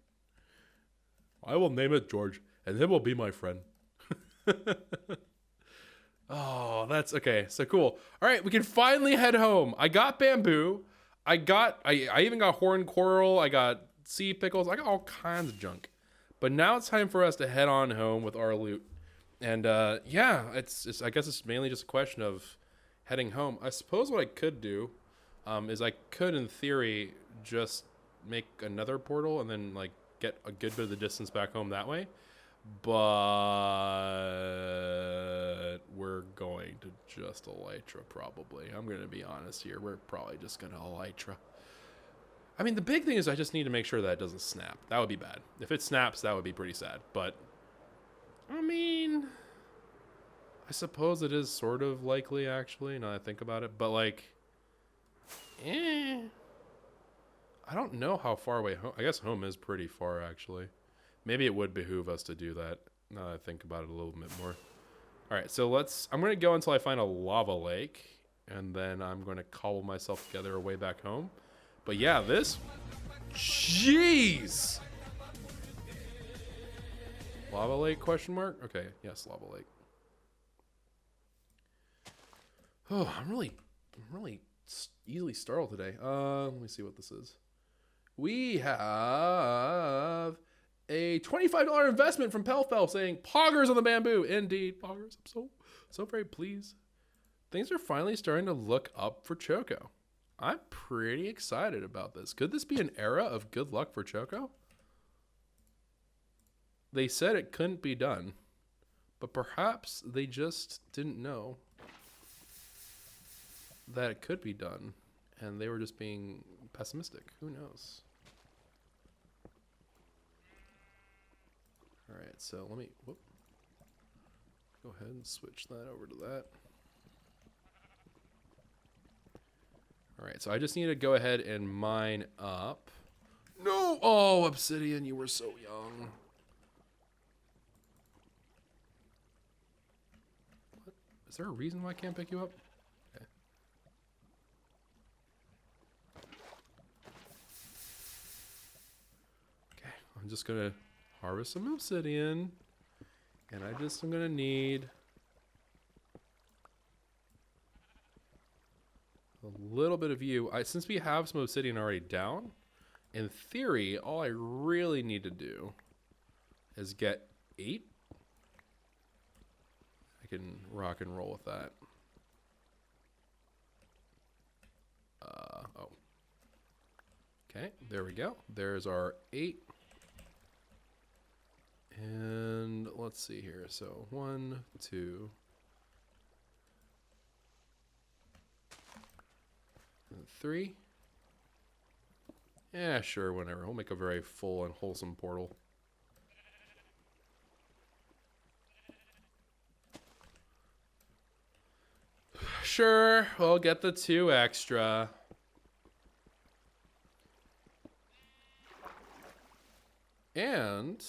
I will name it George, and it will be my friend. Oh, that's okay. So cool. All right, we can finally head home. I got bamboo. I even got horned coral. I got sea pickles. I got all kinds of junk. But now it's time for us to head on home with our loot. And yeah, it's I guess it's mainly just a question of heading home. I suppose what I could do is I could, in theory, just make another portal and then like get a good bit of the distance back home that way. But we're going to just elytra probably. I'm going to be honest here. We're probably just going to elytra. I mean, the big thing is I just need to make sure that it doesn't snap. That would be bad. If it snaps, that would be pretty sad. But I mean, I suppose it is sort of likely, actually, now that I think about it. But, like, I don't know how far away home. I guess home is pretty far, actually. Maybe it would behoove us to do that, now that I think about it a little bit more. All right, so I'm going to go until I find a lava lake, and then I'm going to cobble myself together a way back home. But, yeah, jeez! Lava lake, question mark? Okay, yes, lava lake. Oh, I'm really easily startled today. Let me see what this is. We have a $25 investment from Pelfel saying poggers on the bamboo. Indeed, poggers. I'm so very pleased. Things are finally starting to look up for Choco. I'm pretty excited about this. Could this be an era of good luck for Choco? They said it couldn't be done, but perhaps they just didn't know that it could be done, and they were just being pessimistic. Who knows? All right, so let me go ahead and switch that over to that. All right, so I just need to go ahead and mine up. No! Oh, Obsidian, you were so young. What? Is there a reason why I can't pick you up? Okay. Okay, I'm just gonna harvest some obsidian, and I'm gonna need a little bit of you. Since we have some obsidian already down, in theory, all I really need to do is get 8. I can rock and roll with that. Oh. Okay, there we go. There's our 8. And let's see here. So 1, 2, and 3. Yeah, sure, whatever. We'll make a very full and wholesome portal. Sure, we'll get the 2 extra. And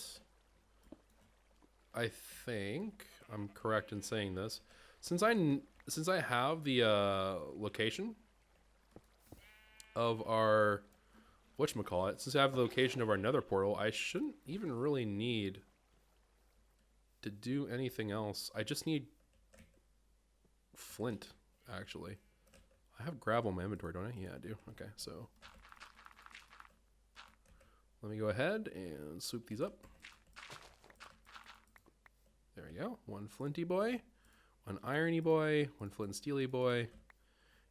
I think I'm correct in saying this. Since I have the location of our whatchamacallit, since I have the location of our nether portal, I shouldn't even really need to do anything else. I just need flint, actually. I have gravel in my inventory, don't I? Yeah, I do. Okay, so let me go ahead and swoop these up. There we go. One flinty boy, one irony boy, one flint and steely boy,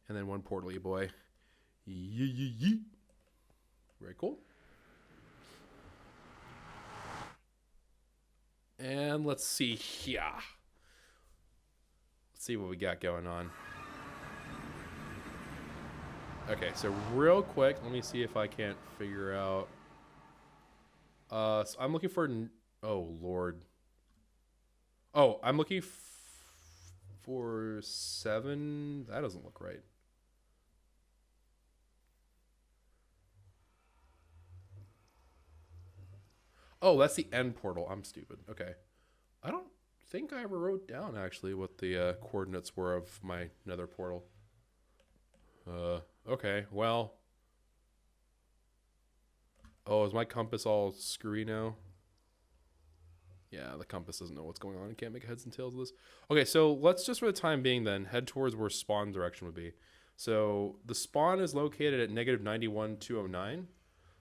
and then one portally boy. Yee. Very cool. And let's see here. Let's see what we got going on. Okay, so real quick, let me see if I can't figure out. So I'm looking for. Oh Lord. Oh, I'm looking for 7. That doesn't look right. Oh, that's the end portal. I'm stupid. Okay. I don't think I ever wrote down actually what the coordinates were of my nether portal. Okay. Well. Oh, is my compass all screwy now? Yeah, the compass doesn't know what's going on. It can't make heads and tails of this. Okay, so let's just for the time being then head towards where spawn direction would be. So the spawn is located at -91,209.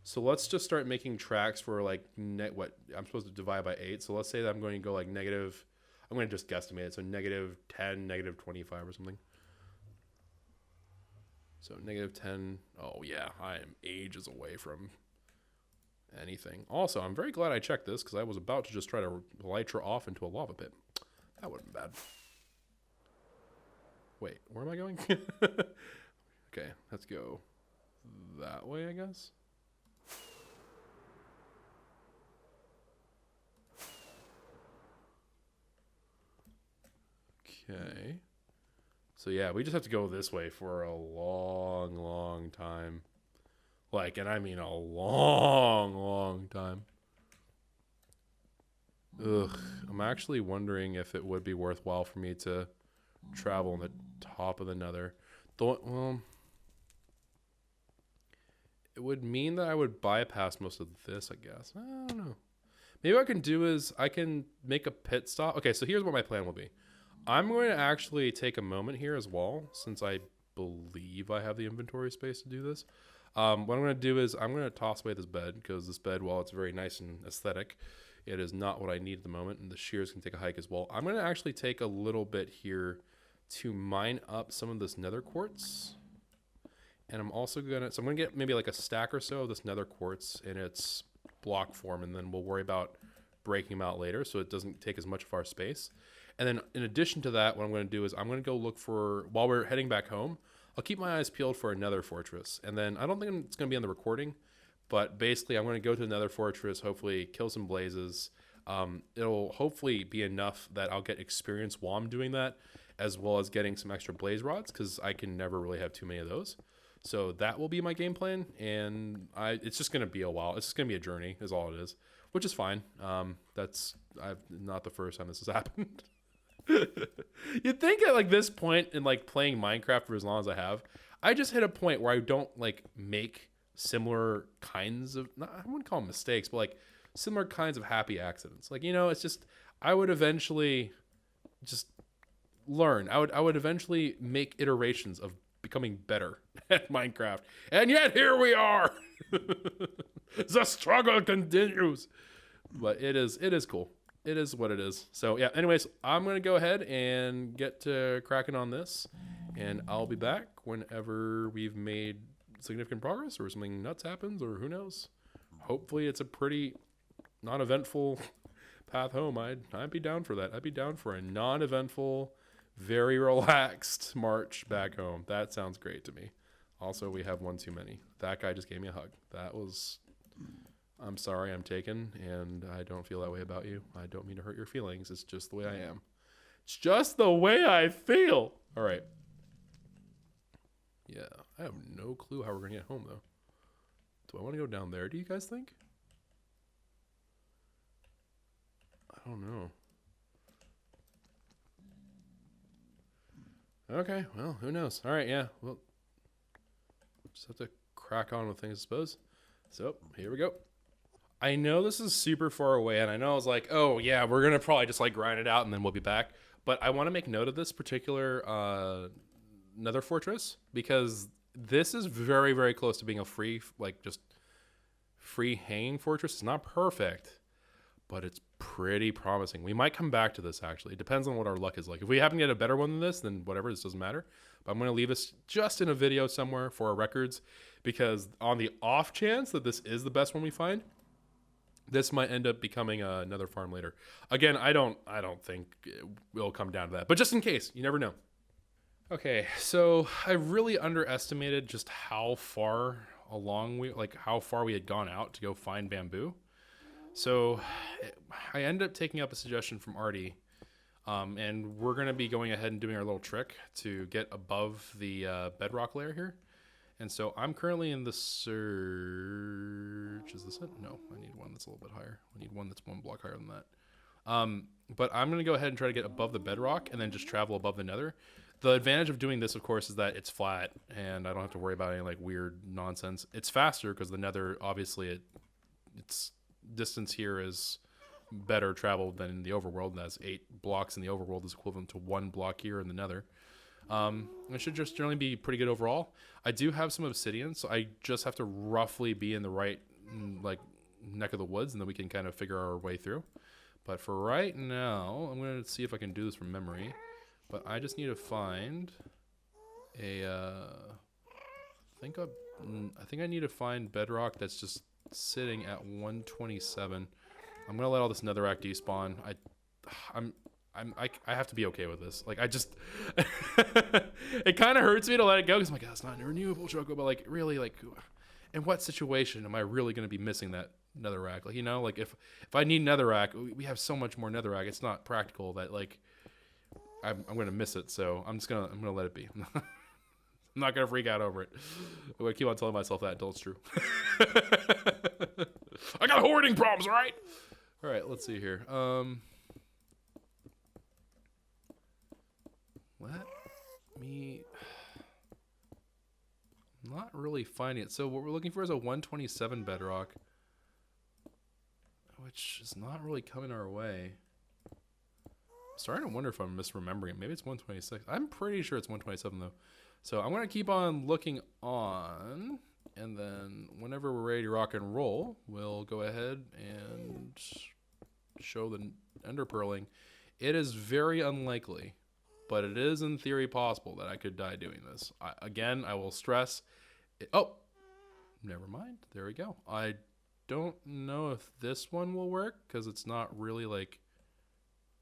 So let's just start making tracks for like what I'm supposed to divide by 8. So let's say that I'm going to go like negative. I'm going to just guesstimate it. So -10, -25 or something. So -10. Oh yeah, I am ages away from anything. Also, I'm very glad I checked this because I was about to just try to elytra off into a lava pit. That would have been bad. Wait, where am I going? Okay, let's go that way, I guess. Okay. So yeah, we just have to go this way for a long time. Like, and I mean a long time. Ugh, I'm actually wondering if it would be worthwhile for me to travel on the top of the nether. Well, it would mean that I would bypass most of this, I guess. I don't know. Maybe what I can do is I can make a pit stop. Okay, so here's what my plan will be. I'm going to actually take a moment here as well, since I believe I have the inventory space to do this. What I'm going to do is I'm going to toss away this bed, because this bed, while it's very nice and aesthetic, it is not what I need at the moment, and the shears can take a hike as well. I'm going to actually take a little bit here to mine up some of this nether quartz. And I'm also going to, so I'm going to get maybe like a stack or so of this nether quartz in its block form, and then we'll worry about breaking them out later so it doesn't take as much of our space. And then in addition to that, what I'm going to do is I'm going to go look for, while we're heading back home, I'll keep my eyes peeled for another fortress. And then I don't think it's going to be on the recording, but basically I'm going to go to another fortress, hopefully kill some blazes. It'll hopefully be enough that I'll get experience while I'm doing that, as well as getting some extra blaze rods, because I can never really have too many of those. So that will be my game plan, and it's just going to be a while. It's just going to be a journey is all it is, which is fine. That's not the first time this has happened. You'd think at like this point in like playing Minecraft for as long as I have, I just hit a point where I don't like make similar kinds of, I wouldn't call them mistakes, but like similar kinds of happy accidents. Like, you know, it's just, I would eventually just learn. I would eventually make iterations of becoming better at Minecraft. And yet here we are. The struggle continues. But it is cool. It is what it is. So yeah, anyways, I'm going to go ahead and get to cracking on this, and I'll be back whenever we've made significant progress or something nuts happens, or who knows. Hopefully it's a pretty non-eventful path home. I'd be down for that. I'd be down for a non-eventful, very relaxed march back home. That sounds great to me. Also, we have one too many. That guy just gave me a hug. That was... I'm sorry, I'm taken, and I don't feel that way about you. I don't mean to hurt your feelings. It's just the way I am. It's just the way I feel. All right. Yeah, I have no clue how we're going to get home, though. Do I want to go down there, do you guys think? I don't know. Okay, well, who knows? All right, yeah. Well, just have to crack on with things, I suppose. So, here we go. I know this is super far away, and I know I was like, oh, yeah, we're going to probably just like grind it out and then we'll be back. But I want to make note of this particular Nether Fortress because this is very, very close to being a free, like just free hanging fortress. It's not perfect, but it's pretty promising. We might come back to this, actually. It depends on what our luck is like. If we happen to get a better one than this, then whatever, this doesn't matter. But I'm going to leave this just in a video somewhere for our records because on the off chance that this is the best one we find, this might end up becoming another farm later. Again, I don't think it will come down to that. But just in case, you never know. Okay, so I really underestimated just how far how far we had gone out to go find bamboo. So I ended up taking up a suggestion from Artie, and we're going to be going ahead and doing our little trick to get above the bedrock layer here. And so I'm currently in the search. Is this it? No, I need one that's a little bit higher. I need one that's one block higher than that. But I'm going to go ahead and try to get above the bedrock and then just travel above the nether. The advantage of doing this, of course, is that it's flat and I don't have to worry about any like weird nonsense. It's faster because the nether, obviously, its distance here is better traveled than in the overworld. And that's 8 blocks in the overworld is equivalent to 1 block here in the nether. It should just generally be pretty good overall. I do have some obsidian, so I just have to roughly be in the right like neck of the woods, and then we can kind of figure our way through. But for right now, I'm going to see if I can do this from memory. But I just need to find a, I think I need to find bedrock that's just sitting at 127. I'm going to let all this netherrack despawn. I have to be okay with this. Like, I just, it kind of hurts me to let it go because I'm like, oh, it's not renewable, Choco. But like, really, like, in what situation am I really going to be missing that netherrack? Like, you know, like if I need netherrack, we have so much more netherrack. It's not practical that like I'm going to miss it. So I'm going to let it be. I'm not going to freak out over it. I keep on telling myself that until it's true. I got hoarding problems, all right? All right, let's see here. Let me... I'm not really finding it. So what we're looking for is a 127 bedrock, which is not really coming our way. I'm starting to wonder if I'm misremembering it. Maybe it's 126. I'm pretty sure it's 127 though. So I'm going to keep on looking on, and then whenever we're ready to rock and roll, we'll go ahead and show the ender pearling. It is very unlikely, but it is in theory possible that I could die doing this. Again, I will stress it. Oh, never mind. There we go. I don't know if this one will work because it's not really like,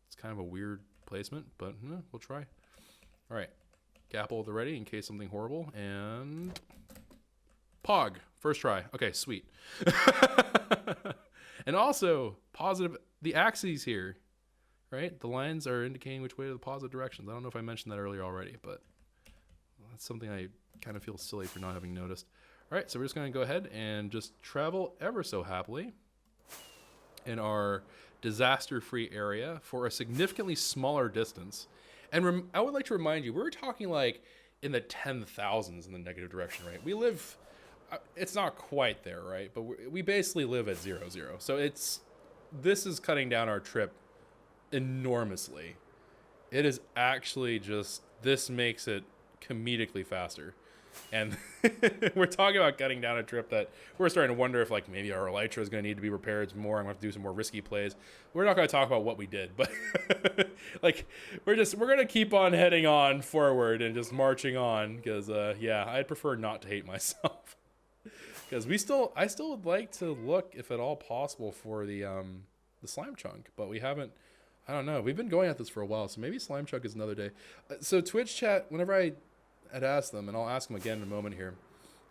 it's kind of a weird placement, but we'll try. All right. Gapple at the ready in case something horrible. And Pog. First try. Okay, sweet. And also, positive, the axes here, right? The lines are indicating which way to the positive directions. I don't know if I mentioned that earlier already, but that's something I kind of feel silly for not having noticed. All right, so we're just going to go ahead and just travel ever so happily in our disaster-free area for a significantly smaller distance. And I would like to remind you, we're talking like in the 10,000s in the negative direction, right? We live, it's not quite there, right? But we basically live at 0, 0. So this is cutting down our trip enormously. It is actually just, this makes it comedically faster. And we're talking about cutting down a trip that we're starting to wonder if like maybe our elytra is going to need to be repaired more. I'm going to have to do some more risky plays. We're not going to talk about what we did, but like we're going to keep on heading on forward and just marching on because yeah, I'd prefer not to hate myself because I still would like to look if at all possible for the slime chunk, but we haven't. I don't know. We've been going at this for a while, so maybe slime chunk is another day. So Twitch chat, whenever I had asked them, and I'll ask them again in a moment here.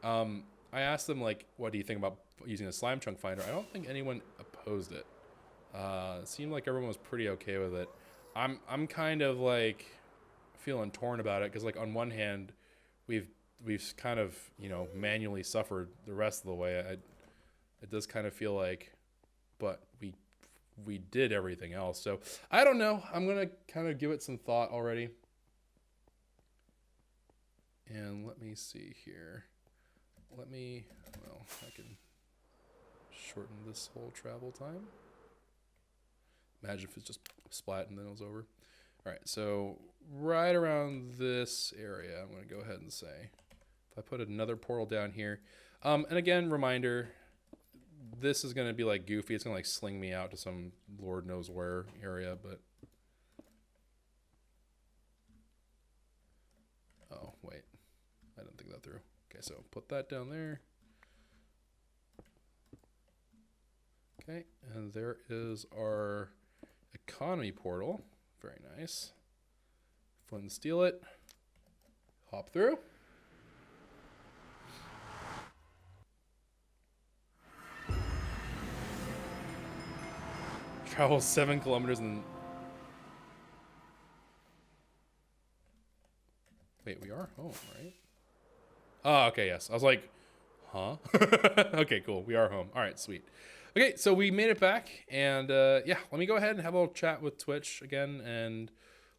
I asked them like, what do you think about using a slime chunk finder? I don't think anyone opposed it. It seemed like everyone was pretty okay with it. I'm kind of like feeling torn about it because like on one hand, we've kind of manually suffered the rest of the way. It does kind of feel like, but we we did everything else. So I don't know. I'm going to kind of give it some thought already. And let me see here. Well, I can shorten this whole travel time. Imagine if it's just splat and then it was over. All right, so right around this area, I'm going to go ahead and say, if I put another portal down here, and again, reminder, this is going to be like goofy. It's going to like sling me out to some Lord knows where area, but. Oh, wait. I didn't think that through. Okay, so put that down there. Okay, and there is our economy portal. Very nice. Flint and steal it. Hop through. Travel 7 kilometers and... Wait, we are home, right? Oh, okay, yes. I was like, huh? Okay, cool. We are home. All right, sweet. Okay, so we made it back, and yeah, let me go ahead and have a little chat with Twitch again, and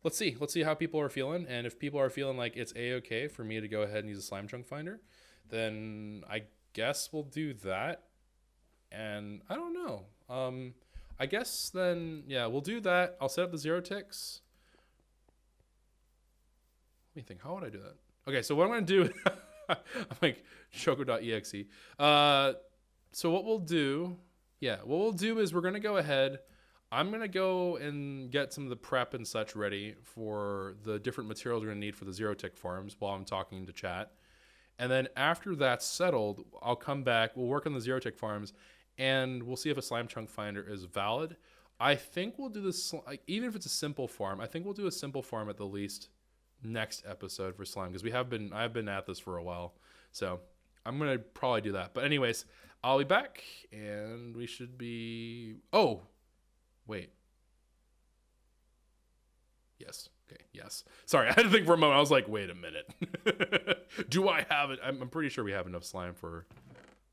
let's see how people are feeling, and if people are feeling like it's a-okay for me to go ahead and use a slime chunk finder, then I guess we'll do that, and I don't know. I guess then, yeah, we'll do that. I'll set up the 0 ticks. Let me think, how would I do that? Okay, so what I'm going to do, I'm like, choco.exe. So what we'll do, is we're going to go ahead. I'm going to go and get some of the prep and such ready for the different materials we're going to need for the 0 tick farms while I'm talking to chat. And then after that's settled, I'll come back. We'll work on the 0 tick farms, and we'll see if a slime chunk finder is valid. I think we'll do this, like, even if it's a simple farm, I think we'll do a simple farm at the least next episode for slime, because I've been at this for a while. So I'm going to probably do that. But anyways, I'll be back, and we should be... Oh, wait. Yes. Okay, yes. Sorry, I had to think for a moment. I was like, wait a minute. Do I have it? I'm pretty sure we have enough slime for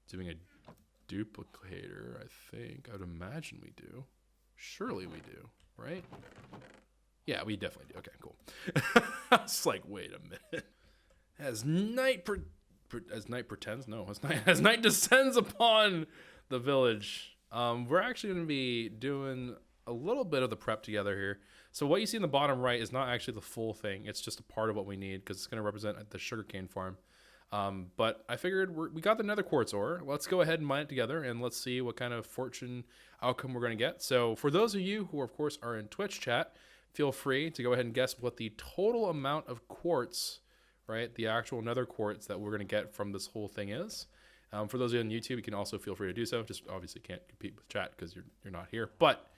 doing a duplicator, I think. I'd imagine we do. Surely we do, right? Yeah, we definitely do. Okay, cool. I was like, wait a minute. As night pretends, no, as night descends upon the village, we're actually going to be doing a little bit of the prep together here. So what you see in the bottom right is not actually the full thing. It's just a part of what we need because it's going to represent the sugarcane farm. But I figured we got the nether quartz ore. Let's go ahead and mine it together, and let's see what kind of fortune outcome we're going to get. So for those of you who, of course, are in Twitch chat, feel free to go ahead and guess what the total amount of quartz, right, the actual nether quartz that we're going to get from this whole thing is. For those of you on YouTube, you can also feel free to do so. Just obviously can't compete with chat because you're not here. But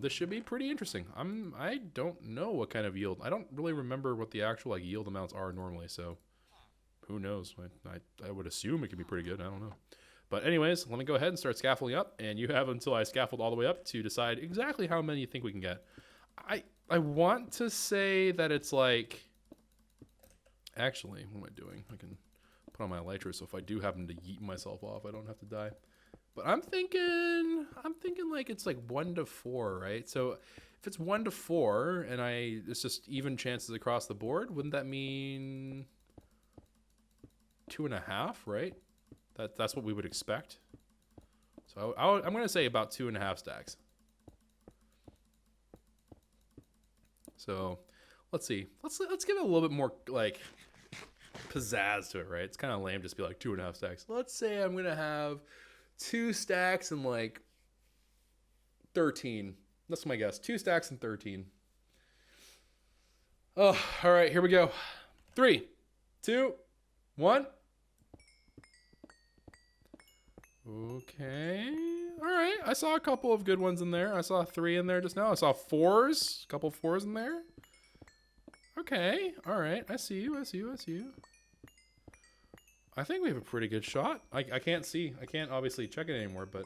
this should be pretty interesting. I don't know what kind of yield. I don't really remember what the actual like yield amounts are normally. So who knows? I would assume it could be pretty good. I don't know. But anyways, let me go ahead and start scaffolding up. And you have until I scaffold all the way up to decide exactly how many you think we can get. I want to say that it's like... Actually, what am I doing? I can put on my elytra so if I do happen to yeet myself off, I don't have to die. But I'm thinking like it's like 1 to 4, right? So if it's 1 to 4 and it's just even chances across the board, wouldn't that mean 2.5, right? That's what we would expect. So I'm going to say about 2.5 stacks. So let's see. Let's give it a little bit more like pizzazz to it, right? It's kind of lame just be like 2.5 stacks. Let's say I'm gonna have 2 stacks and like 13. That's my guess. 2 stacks and 13. Oh, all right, here we go. 3, 2, 1. Okay. All right. I saw a couple of good ones in there. I saw 3 in there just now. I saw 4s. A couple 4s in there. Okay. All right. I see you. I think we have a pretty good shot. I can't see. I can't obviously check it anymore, but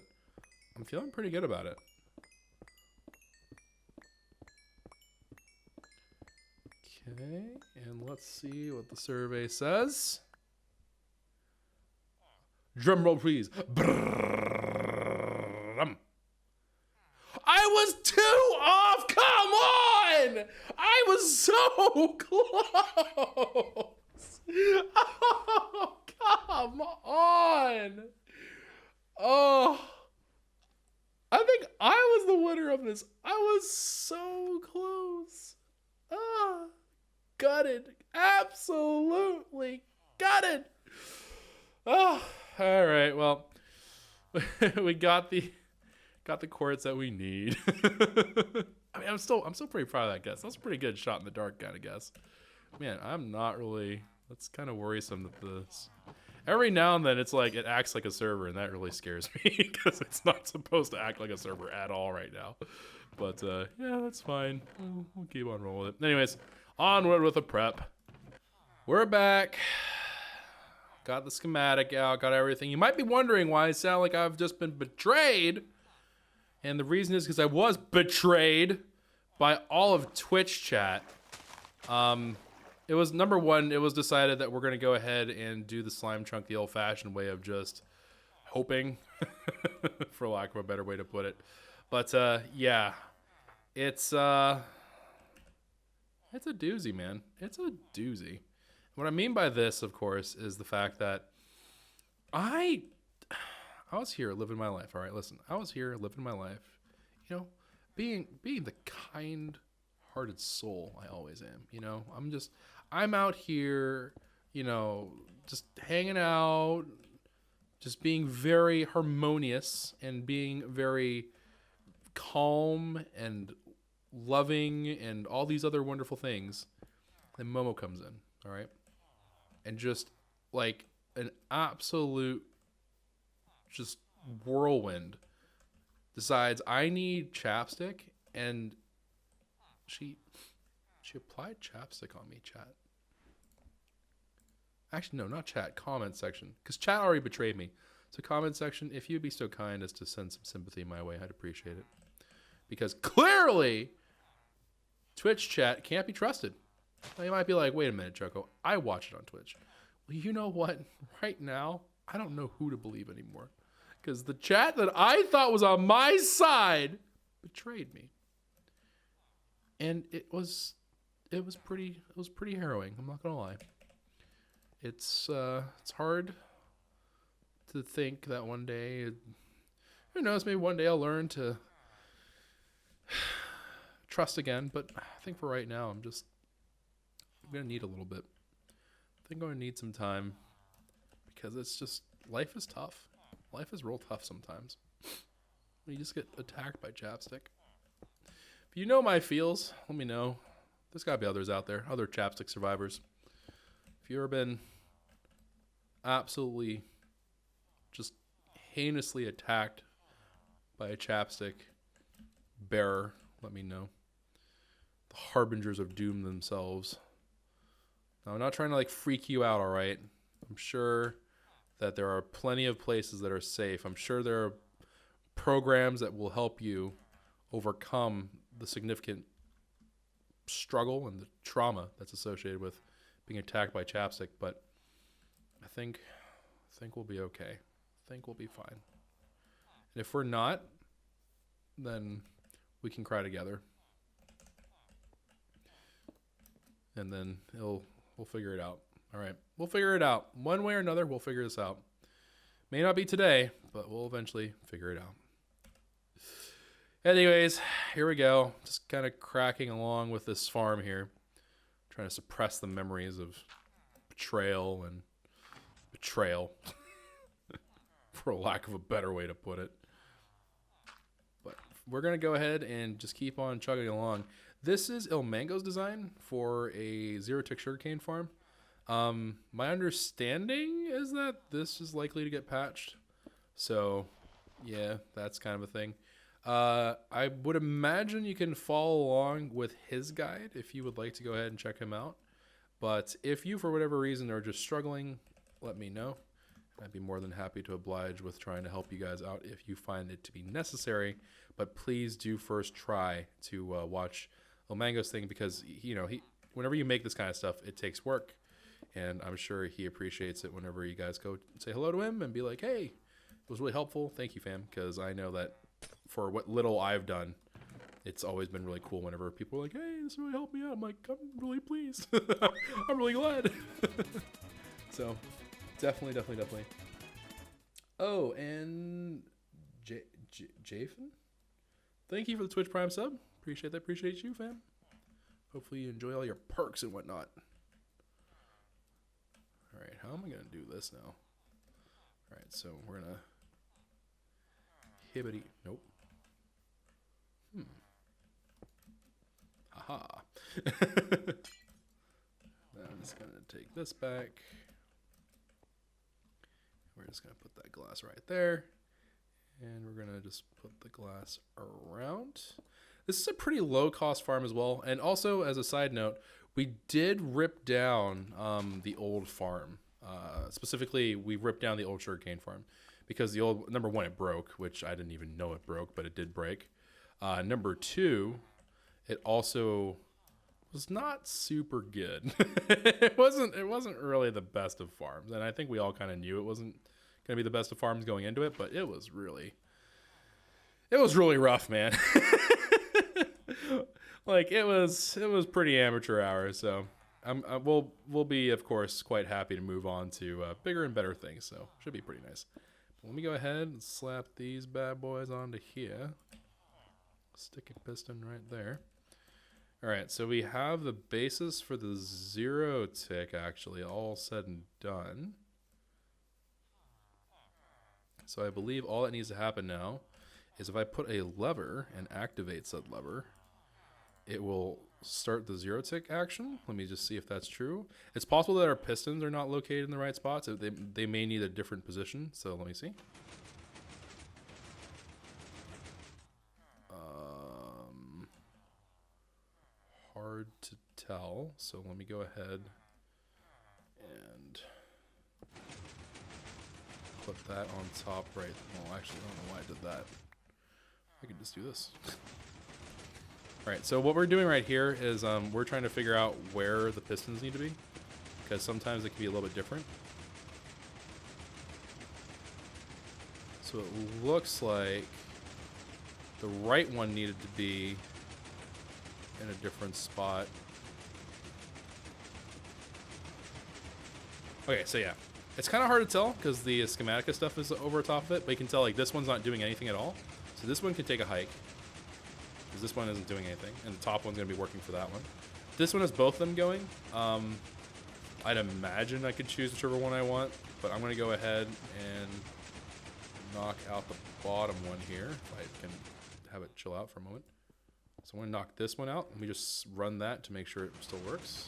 I'm feeling pretty good about it. Okay. And let's see what the survey says. Drum roll, please. I was so close. Oh, come on. Oh, I think I was the winner of this. I was so close. Ah, gutted. Absolutely gutted. Oh, all right. Well, we got the quartz that we need. I mean, I'm still pretty proud of that guess. That's a pretty good shot in the dark kind of guess. Man, I'm not really. That's kind of worrisome that this. Every now and then, it's like it acts like a server, and that really scares me because it's not supposed to act like a server at all right now. But yeah, that's fine. We'll keep on rolling with it. Anyways, onward with the prep. We're back. Got the schematic out. Got everything. You might be wondering why I sound like I've just been betrayed. And the reason is because I was betrayed by all of Twitch chat. It was, number one, it was decided that we're going to go ahead and do the slime chunk the old-fashioned way of just hoping, for lack of a better way to put it. But, yeah, it's a doozy, man. It's a doozy. What I mean by this, of course, is the fact that I was here living my life, all right? Listen, I was here living my life, you know, being the kind-hearted soul I always am, you know? I'm out here, you know, just hanging out, just being very harmonious and being very calm and loving and all these other wonderful things. Then Momo comes in, all right? And just like an absolute just whirlwind decides I need chapstick, and she applied chapstick on me, chat. Actually, no, not chat, comment section, because chat already betrayed me. So comment section, if you'd be so kind as to send some sympathy my way, I'd appreciate it. Because clearly, Twitch chat can't be trusted. Now, you might be like, wait a minute, Choco, I watch it on Twitch. Well, you know what? Right now, I don't know who to believe anymore. Because the chat that I thought was on my side betrayed me. And it was pretty harrowing, I'm not gonna lie. It's hard to think that one day, who knows, maybe one day I'll learn to trust again, but I think for right now I'm gonna need a little bit. I think I'm gonna need some time, because it's just, life is tough. Life is real tough sometimes. You just get attacked by chapstick. If you know my feels, let me know. There's gotta be others out there, other chapstick survivors. If you've ever been absolutely just heinously attacked by a chapstick bearer, let me know. The harbingers of doom themselves. Now, I'm not trying to like freak you out, all right? I'm sure that there are plenty of places that are safe. I'm sure there are programs that will help you overcome the significant struggle and the trauma that's associated with being attacked by chapstick, but I think we'll be okay. I think we'll be fine. And if we're not, then we can cry together. And then we'll figure it out. All right. We'll figure it out. One way or another, we'll figure this out. May not be today, but we'll eventually figure it out. Anyways, here we go. Just kind of cracking along with this farm here. Trying to suppress the memories of betrayal and betrayal. For lack of a better way to put it. But we're going to go ahead and just keep on chugging along. This is Il Mango's design for a zero-tick sugarcane farm. My understanding is that this is likely to get patched. So, yeah, that's kind of a thing. I would imagine you can follow along with his guide if you would like to go ahead and check him out. But if you, for whatever reason, are just struggling, let me know. I'd be more than happy to oblige with trying to help you guys out if you find it to be necessary. But please do first try to watch Il Mango's thing, because whenever you make this kind of stuff, it takes work. And I'm sure he appreciates it whenever you guys go say hello to him and be like, hey, it was really helpful. Thank you, fam. Because I know that for what little I've done, it's always been really cool whenever people are like, hey, this really helped me out. I'm like, I'm really pleased. I'm really glad. So definitely. Oh, and Jathan, thank you for the Twitch Prime sub. Appreciate that. Appreciate you, fam. Hopefully you enjoy all your perks and whatnot. All right, how am I gonna do this now? All right, so we're gonna hibbity. Nope. Haha. I'm just gonna take this back. We're just gonna put that glass right there. And we're gonna just put the glass around. This is a pretty low cost farm as well. And also, as a side note, we did rip down the old farm. Specifically, we ripped down the old sugarcane farm because the old, number one, it broke, which I didn't even know it broke, but it did break. Number two, it also was not super good. It wasn't really the best of farms, and I think we all kind of knew it wasn't gonna be the best of farms going into it, but it was really rough, man. Like it was pretty amateur hour. So we'll be, of course, quite happy to move on to bigger and better things. So should be pretty nice. But let me go ahead and slap these bad boys onto here. Stick a piston right there. All right, so we have the basis for the 0 tick actually all said and done. So I believe all that needs to happen now is if I put a lever and activate said lever, it will start the 0 tick action. Let me just see if that's true. It's possible that our pistons are not located in the right spots. They may need a different position. So let me see. Hard to tell. So let me go ahead and put that on top right. Well, actually, I don't know why I did that. I could just do this. All right, so what we're doing right here is we're trying to figure out where the pistons need to be, because sometimes it can be a little bit different. So it looks like the right one needed to be in a different spot. Okay, so yeah. It's kind of hard to tell because the schematica stuff is over top of it, but you can tell like this one's not doing anything at all. So this one can take a hike because this one isn't doing anything, and the top one's going to be working for that one. This one has both of them going. I'd imagine I could choose whichever one I want, but I'm going to go ahead and knock out the bottom one here if I can have it chill out for a moment. So I'm going to knock this one out. Let me just run that to make sure it still works.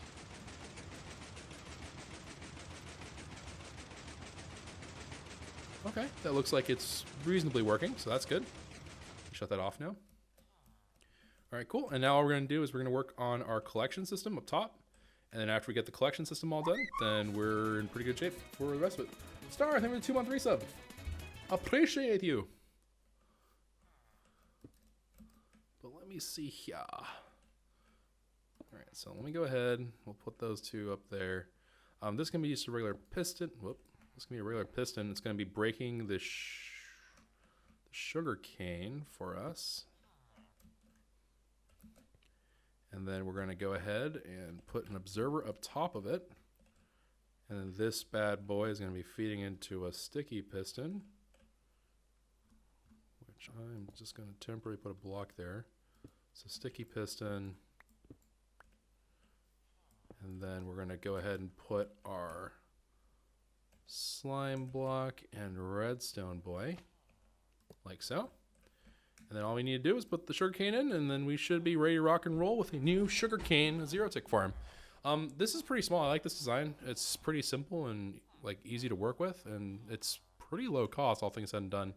Okay, that looks like it's reasonably working, so that's good. Shut that off now. All right, cool. And now all we're going to do is we're going to work on our collection system up top. And then after we get the collection system all done, then we're in pretty good shape for the rest of it. Star, thank you for the 2-month resub. Appreciate you. But let me see here. All right, so let me go ahead. We'll put those two up there. This can be just a regular piston. Whoop. This is going to be a regular piston. It's going to be breaking the sugar cane for us. And then we're going to go ahead and put an observer up top of it. And then this bad boy is going to be feeding into a sticky piston, which I'm just going to temporarily put a block there. So sticky piston. And then we're going to go ahead and put our slime block and redstone boy, like so. And then all we need to do is put the sugarcane in, and then we should be ready to rock and roll with a new sugarcane 0 tick farm. This is pretty small. I like this design. It's pretty simple and like easy to work with, and it's pretty low cost, all things said and done.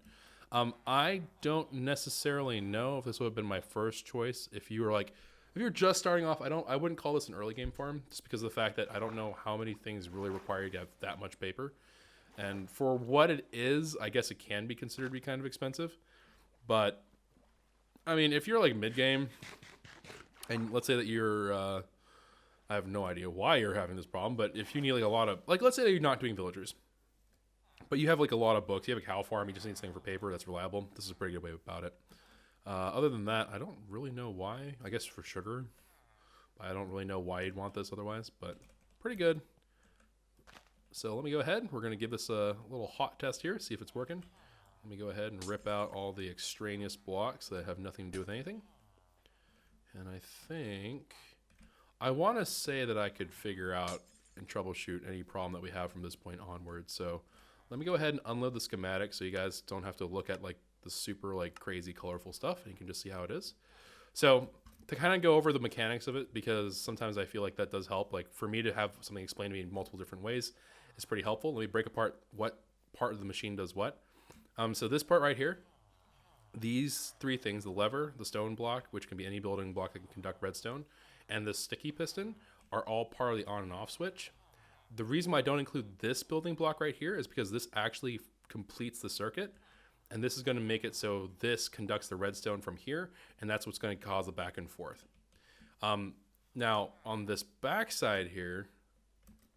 I don't necessarily know if this would have been my first choice. If you were like, if you're just starting off, I wouldn't call this an early game farm, just because of the fact that I don't know how many things really require you to have that much paper. And for what it is, I guess it can be considered to be kind of expensive. But I mean, if you're like mid-game, and let's say that you're, I have no idea why you're having this problem, but if you need like a lot of, like let's say that you're not doing villagers, but you have like a lot of books, you have a cow farm, you just need something for paper that's reliable, this is a pretty good way about it. Other than that, I don't really know why. I guess for sugar. I don't really know why you'd want this otherwise, but pretty good. So let me go ahead. We're going to give this a little hot test here, see if it's working. Let me go ahead and rip out all the extraneous blocks that have nothing to do with anything. And I think I want to say that I could figure out and troubleshoot any problem that we have from this point onward. So let me go ahead and unload the schematic so you guys don't have to look at like the super like crazy colorful stuff, and you can just see how it is. So to kind of go over the mechanics of it, because sometimes I feel like that does help. Like for me to have something explained to me in multiple different ways is pretty helpful. Let me break apart what part of the machine does what. So this part right here, these three things, the lever, the stone block, which can be any building block that can conduct redstone, and the sticky piston are all part of the on and off switch. The reason why I don't include this building block right here is because this actually completes the circuit, and this is going to make it so this conducts the redstone from here, and that's what's going to cause the back and forth. Now, on this back side here,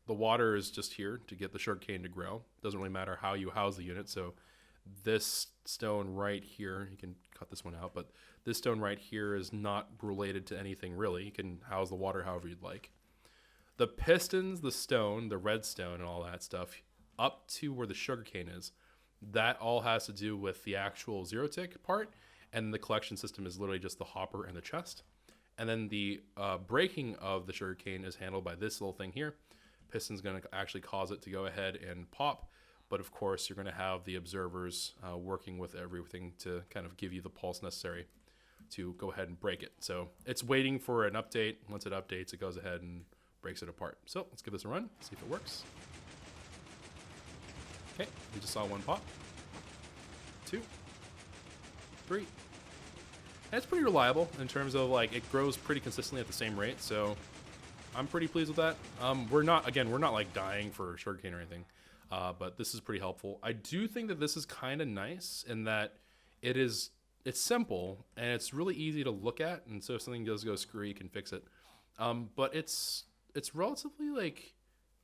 the water is just here to get the sugarcane to grow. Doesn't really matter how you house the unit, so this stone right here, you can cut this one out, but this stone right here is not related to anything really. You can house the water however you'd like. The pistons, the stone, the redstone, and all that stuff, up to where the sugarcane is, that all has to do with the actual zero tick part, and the collection system is literally just the hopper and the chest. And then the breaking of the sugarcane is handled by this little thing here. Piston's going to actually cause it to go ahead and pop. But of course, you're going to have the observers working with everything to kind of give you the pulse necessary to go ahead and break it. So it's waiting for an update. Once it updates, it goes ahead and breaks it apart. So let's give this a run, see if it works. Okay, we just saw one pop. 2, 3. And it's pretty reliable in terms of like it grows pretty consistently at the same rate. So I'm pretty pleased with that. We're not like dying for sugarcane or anything. But this is pretty helpful. I do think that this is kind of nice in that it's simple and it's really easy to look at. And so if something does go screwy, you can fix it. But it's relatively like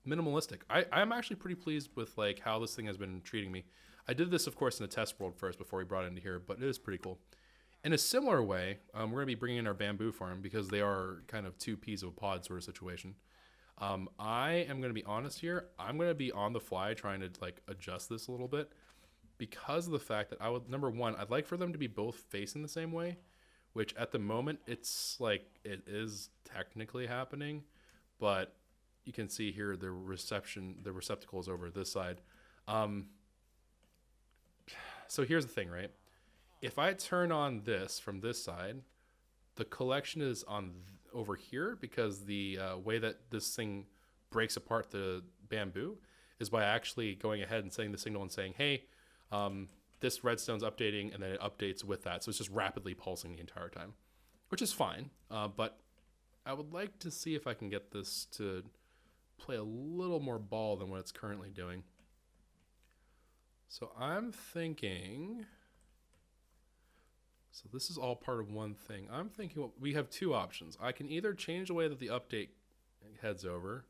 minimalistic. I'm actually pretty pleased with like how this thing has been treating me. I did this, of course, in the test world first before we brought it into here, but it is pretty cool. In a similar way, we're going to be bringing in our bamboo farm because they are kind of two peas of a pod sort of situation. I am going to be honest here. I'm going to be on the fly trying to like adjust this a little bit because of the fact that number one, I'd like for them to be both facing the same way, which at the moment it's like it is technically happening, but you can see here the receptacle is over this side. So here's the thing, right? If I turn on this from this side, the collection is on over here because the way that this thing breaks apart the bamboo is by actually going ahead and setting the signal and saying, hey, this redstone's updating, and then it updates with that. So it's just rapidly pulsing the entire time, which is fine. But I would like to see if I can get this to play a little more ball than what it's currently doing. So I'm thinking... So this is all part of one thing. I'm thinking we have two options. I can either change the way that the update heads over,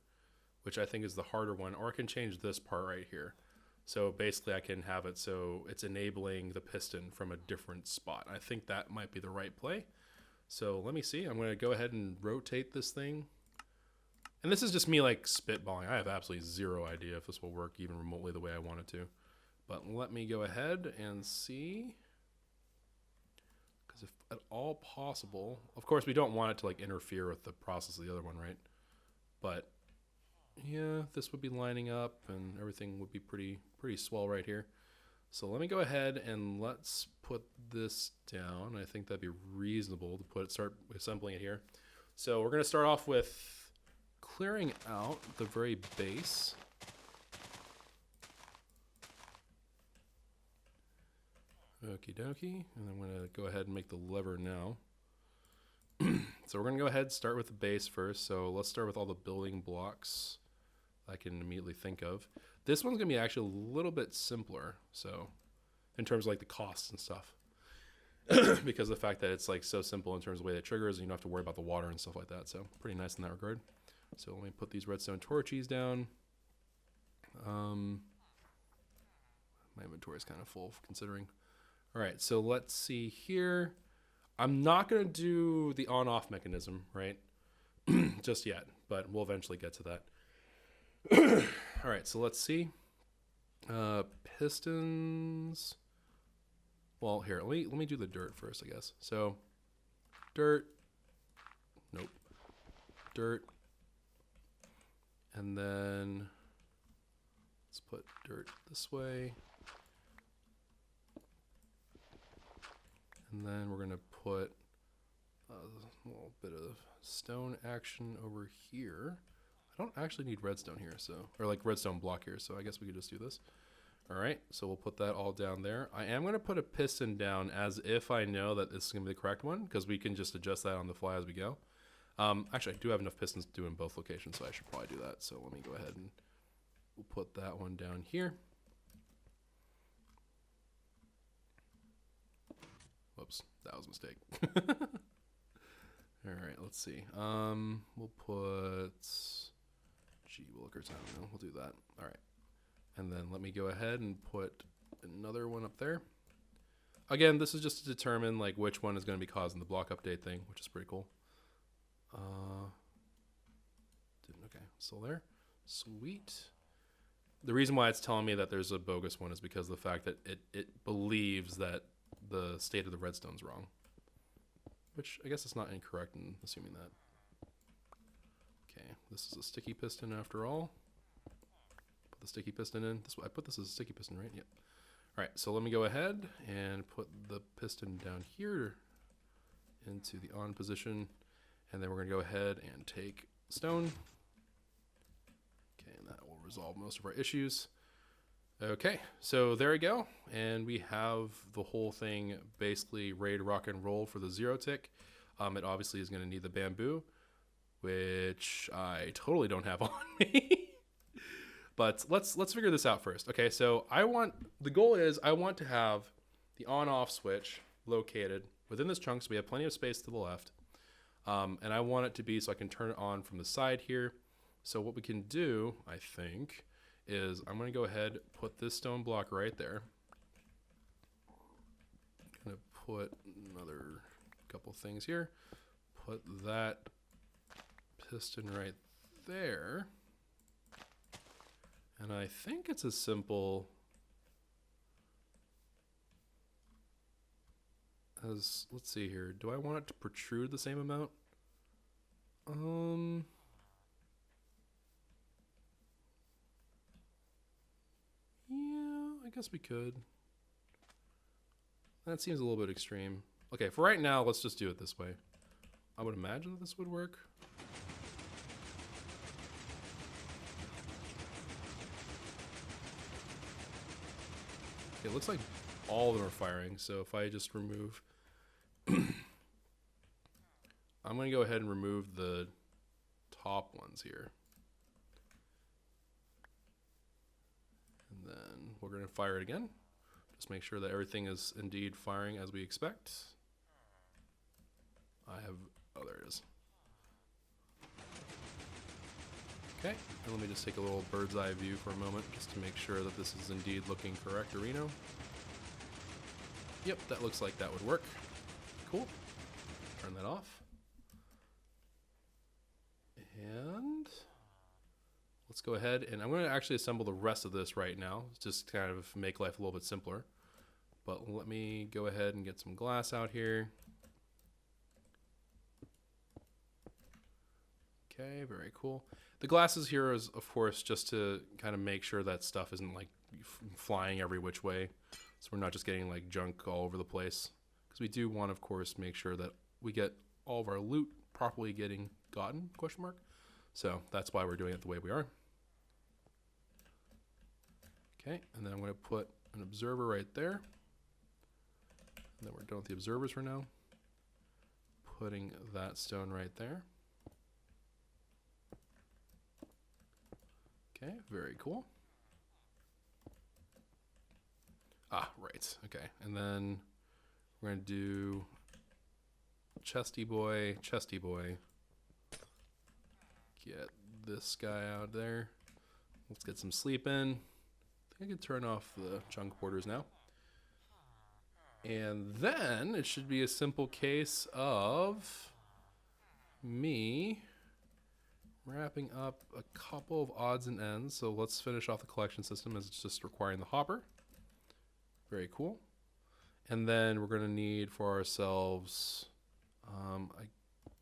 which I think is the harder one, or I can change this part right here. So basically I can have it so it's enabling the piston from a different spot. I think that might be the right play. So let me see. I'm going to go ahead and rotate this thing. And this is just me like spitballing. I have absolutely zero idea if this will work even remotely the way I want it to. But let me go ahead and see. If at all possible, of course we don't want it to like interfere with the process of the other one, right? But yeah, this would be lining up and everything would be pretty swell right here. So let me go ahead and let's put this down. I think that'd be reasonable to start assembling it here. So we're going to start off with clearing out the very base. Okie dokie, and I'm going to go ahead and make the lever now. So we're going to go ahead and start with the base first. So let's start with all the building blocks I can immediately think of. This one's going to be actually a little bit simpler, so in terms of like the costs and stuff. Because of the fact that it's like so simple in terms of the way that triggers, and you don't have to worry about the water and stuff like that. So pretty nice in that regard. So let me put these redstone torches down. My inventory is kind of full considering. All right, so let's see here. I'm not going to do the on-off mechanism, right? Just yet, but we'll eventually get to that. All right, so let's see. Pistons. Well, here, let me do the dirt first, I guess. So, dirt. Nope. Dirt. And then let's put dirt this way. And then we're going to put a little bit of stone action over here. I don't actually need redstone here, so, or like redstone block here, so I guess we could just do this. All right, so we'll put that all down there. I am going to put a piston down as if I know that this is going to be the correct one, because we can just adjust that on the fly as we go. Actually, I do have enough pistons to do in both locations, so I should probably do that. So let me go ahead and we'll put that one down here. Whoops, that was a mistake. All right, let's see. We'll put G-Wilkers, I don't know, we'll do that. All right. And then let me go ahead and put another one up there. Again, this is just to determine like which one is going to be causing the block update thing, which is pretty cool. Okay, still there. Sweet. The reason why it's telling me that there's a bogus one is because of the fact that it believes that the state of the redstone's wrong. Which I guess it's not incorrect in assuming that. Okay, this is a sticky piston after all. Put the sticky piston in. I put this as a sticky piston, right? Yep. All right, so let me go ahead and put the piston down here into the on position. And then we're going to go ahead and take stone. Okay, and that will resolve most of our issues. Okay, so there we go. And we have the whole thing basically ready to rock and roll for the 0 tick. It obviously is going to need the bamboo, which I totally don't have on me. But let's figure this out first. Okay, so the goal is I want to have the on-off switch located within this chunk, so we have plenty of space to the left. And I want it to be so I can turn it on from the side here. So what we can do, I think, is I'm going to go ahead, put this stone block right there. I'm going to put another couple things here. Put that piston right there. And I think it's as simple as, let's see here. Do I want it to protrude the same amount? Yeah, I guess we could. That seems a little bit extreme. Okay, for right now, let's just do it this way. I would imagine that this would work. Okay, it looks like all of them are firing, so if I just remove... I'm going to go ahead and remove the top ones here. And then we're going to fire it again. Just make sure that everything is indeed firing as we expect. Oh, there it is. Okay, and let me just take a little bird's eye view for a moment just to make sure that this is indeed looking correct, Reno. Yep, that looks like that would work. Cool. Turn that off. And let's go ahead, and I'm going to actually assemble the rest of this right now, just kind of make life a little bit simpler. But let me go ahead and get some glass out here. Okay, very cool. The glasses here is, of course, just to kind of make sure that stuff isn't like flying every which way. So we're not just getting like junk all over the place. Because we do want, of course, make sure that we get all of our loot properly gotten, question mark. So that's why we're doing it the way we are. Okay, and then I'm going to put an observer right there. And then we're done with the observers for now. Putting that stone right there. Okay, very cool. Ah, right. Okay, and then we're going to do chesty boy. Get this guy out there. Let's get some sleep in. I think I can turn off the chunk borders now. And then it should be a simple case of me wrapping up a couple of odds and ends. So let's finish off the collection system as it's just requiring the hopper. Very cool. And then we're going to need for ourselves, I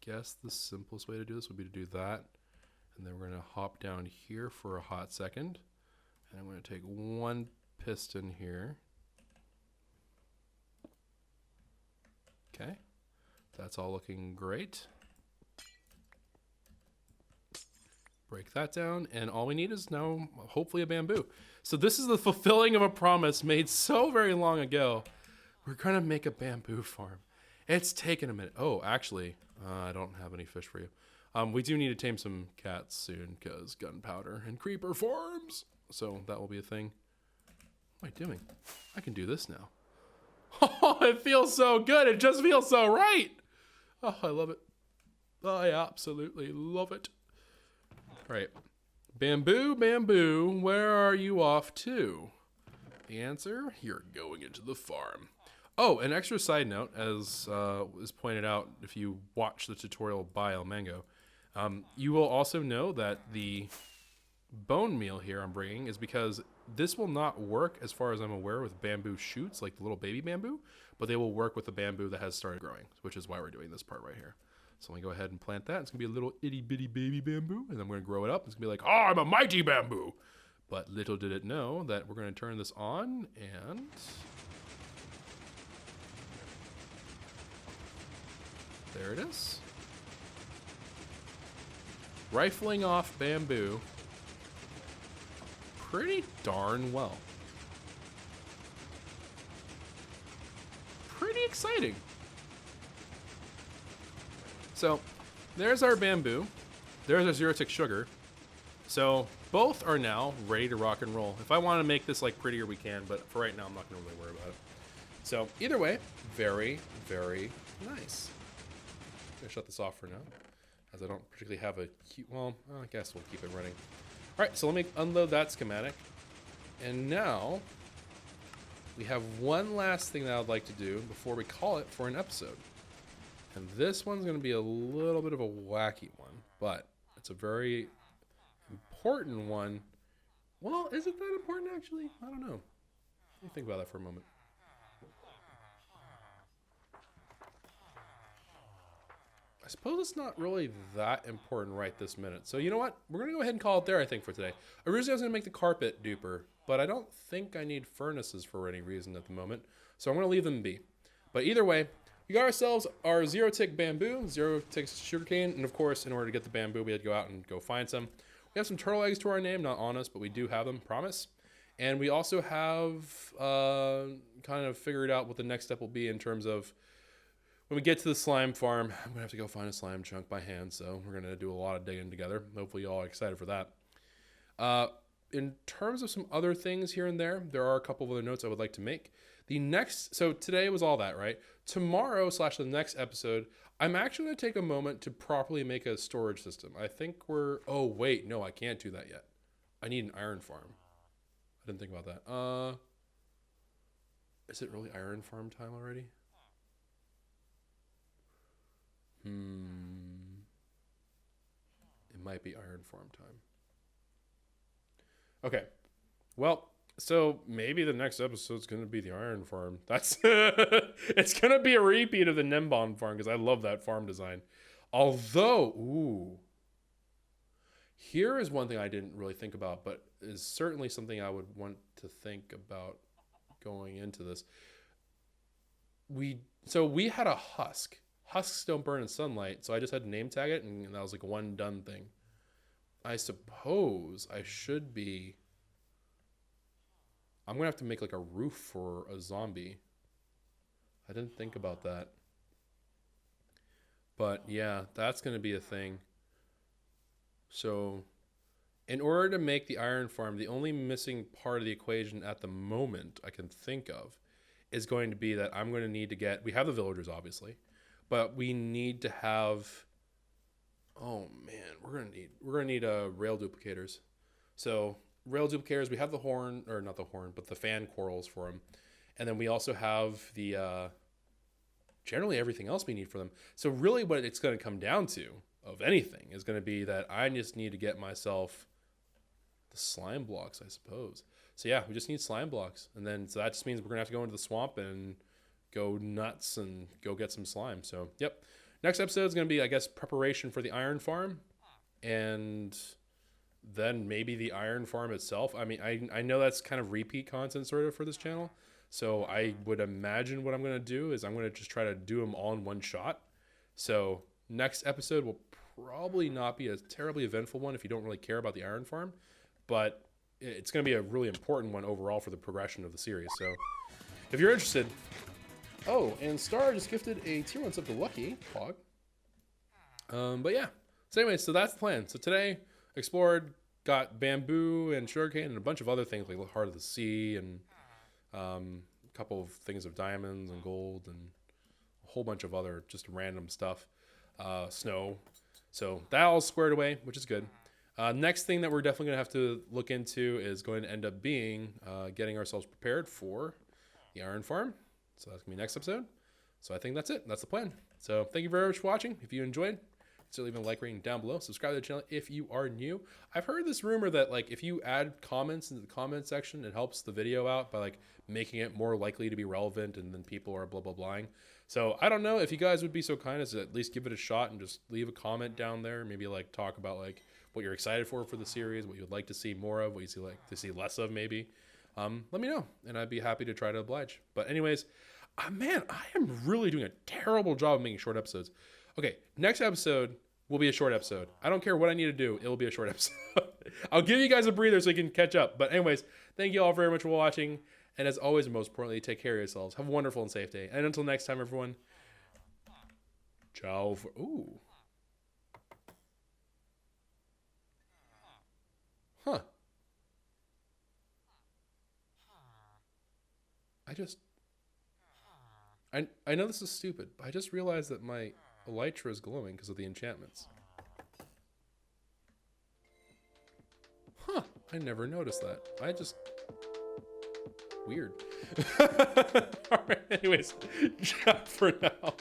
guess the simplest way to do this would be to do that. And then we're going to hop down here for a hot second. And I'm going to take one piston here. Okay, that's all looking great. Break that down, and all we need is now hopefully a bamboo. So this is the fulfilling of a promise made so very long ago. We're gonna make a bamboo farm. It's taken a minute. Oh, actually, I don't have any fish for you. We do need to tame some cats soon because gunpowder and creeper farms. So that will be a thing. What am I doing? I can do this now. Oh, it feels so good. It just feels so right. Oh, I love it. I absolutely love it. All right. Bamboo, bamboo, where are you off to? The answer, you're going into the farm. Oh, an extra side note, as is pointed out if you watch the tutorial by El Mango, you will also know that the bone meal here I'm bringing is because this will not work, as far as I'm aware, with bamboo shoots, like the little baby bamboo, but they will work with the bamboo that has started growing, which is why we're doing this part right here. So I'm gonna go ahead and plant that. It's gonna be a little itty bitty baby bamboo, and I'm gonna grow it up. It's gonna be like, oh, I'm a mighty bamboo. But little did it know that we're gonna turn this on, and there it is. Rifling off bamboo pretty darn well. Pretty exciting. So there's our bamboo. There's our zero-tick sugar. So both are now ready to rock and roll. If I want to make this like prettier, we can, but for right now, I'm not going to really worry about it. So either way, very, very nice. I'm going to shut this off for now, as I don't particularly have a cute, well, I guess we'll keep it running. All right, so let me unload that schematic. And now we have one last thing that I would like to do before we call it for an episode. And this one's going to be a little bit of a wacky one, but it's a very important one. Well, is it that important actually? I don't know. Let me think about that for a moment. I suppose it's not really that important right this minute. So you know what? We're going to go ahead and call it there, I think, for today. Originally, I was going to make the carpet duper, but I don't think I need furnaces for any reason at the moment. So I'm going to leave them be. But either way, we got ourselves our zero-tick bamboo, zero-tick sugarcane, and of course, in order to get the bamboo, we had to go out and go find some. We have some turtle eggs to our name, not on us, but we do have them, promise. And we also have kind of figured out what the next step will be in terms of when we get to the slime farm. I'm going to have to go find a slime chunk by hand, so we're going to do a lot of digging together. Hopefully you all are excited for that. In terms of some other things here and there are a couple of other notes I would like to make. So today was all that, right? Tomorrow / the next episode, I'm actually going to take a moment to properly make a storage system. I think oh wait, no, I can't do that yet. I need an iron farm. I didn't think about that. Is it really iron farm time already? It might be iron farm time. Okay. Well, so maybe the next episode's going to be the iron farm. That's it's going to be a repeat of the Nembon farm because I love that farm design. Although, here is one thing I didn't really think about, but is certainly something I would want to think about going into this. We had a husk. Husks don't burn in sunlight, so I just had to name tag it, and that was like one done thing. I suppose I should be... I'm going to have to make like a roof for a zombie. I didn't think about that. But yeah, that's going to be a thing. So in order to make the iron farm, the only missing part of the equation at the moment I can think of is going to be that I'm going to need to get... We have the villagers, obviously. But we need to have... Oh man, we're gonna need rail duplicators. So rail duplicators, we have the horn, or not the horn, but the fan corals for them. And then we also have the generally everything else we need for them. So really what it's going to come down to, of anything, is going to be that I just need to get myself the slime blocks, I suppose. So yeah, we just need slime blocks. And then so that just means we're going to have to go into the swamp and go nuts and go get some slime. So yep. Next episode is going to be, I guess, preparation for the iron farm. And then maybe the iron farm itself. I mean, I know that's kind of repeat content sort of for this channel. So I would imagine what I'm going to do is I'm going to just try to do them all in one shot. So next episode will probably not be a terribly eventful one if you don't really care about the iron farm. But it's going to be a really important one overall for the progression of the series. So if you're interested... Oh, and Star just gifted a tier 1 sub to Lucky Pog. But yeah. So anyway, so that's the plan. So today, explored, got bamboo and sugarcane and a bunch of other things like the Heart of the Sea and a couple of things of diamonds and gold and a whole bunch of other just random stuff. Snow. So that all squared away, which is good. Next thing that we're definitely going to have to look into is going to end up being getting ourselves prepared for the iron farm. So that's going to be next episode. So I think that's it. That's the plan. So thank you very much for watching. If you enjoyed, consider leaving a like rating down below. Subscribe to the channel if you are new. I've heard this rumor that like if you add comments into the comment section, it helps the video out by like making it more likely to be relevant, and then people are blah blah blahing. So I don't know if you guys would be so kind as to at least give it a shot and just leave a comment down there. Maybe like talk about like what you're excited for the series, what you would like to see more of, what you like to see less of maybe. Let me know, and I'd be happy to try to oblige. But anyways, man, I am really doing a terrible job of making short episodes. Okay, next episode will be a short episode. I don't care what I need to do. It will be a short episode. I'll give you guys a breather so you can catch up. But anyways, thank you all very much for watching. And as always, and most importantly, take care of yourselves. Have a wonderful and safe day. And until next time, everyone, ciao. Ooh. Huh. I know this is stupid, but I just realized that my elytra is glowing because of the enchantments. Huh. I never noticed that. Weird. Alright, anyways, ciao for now.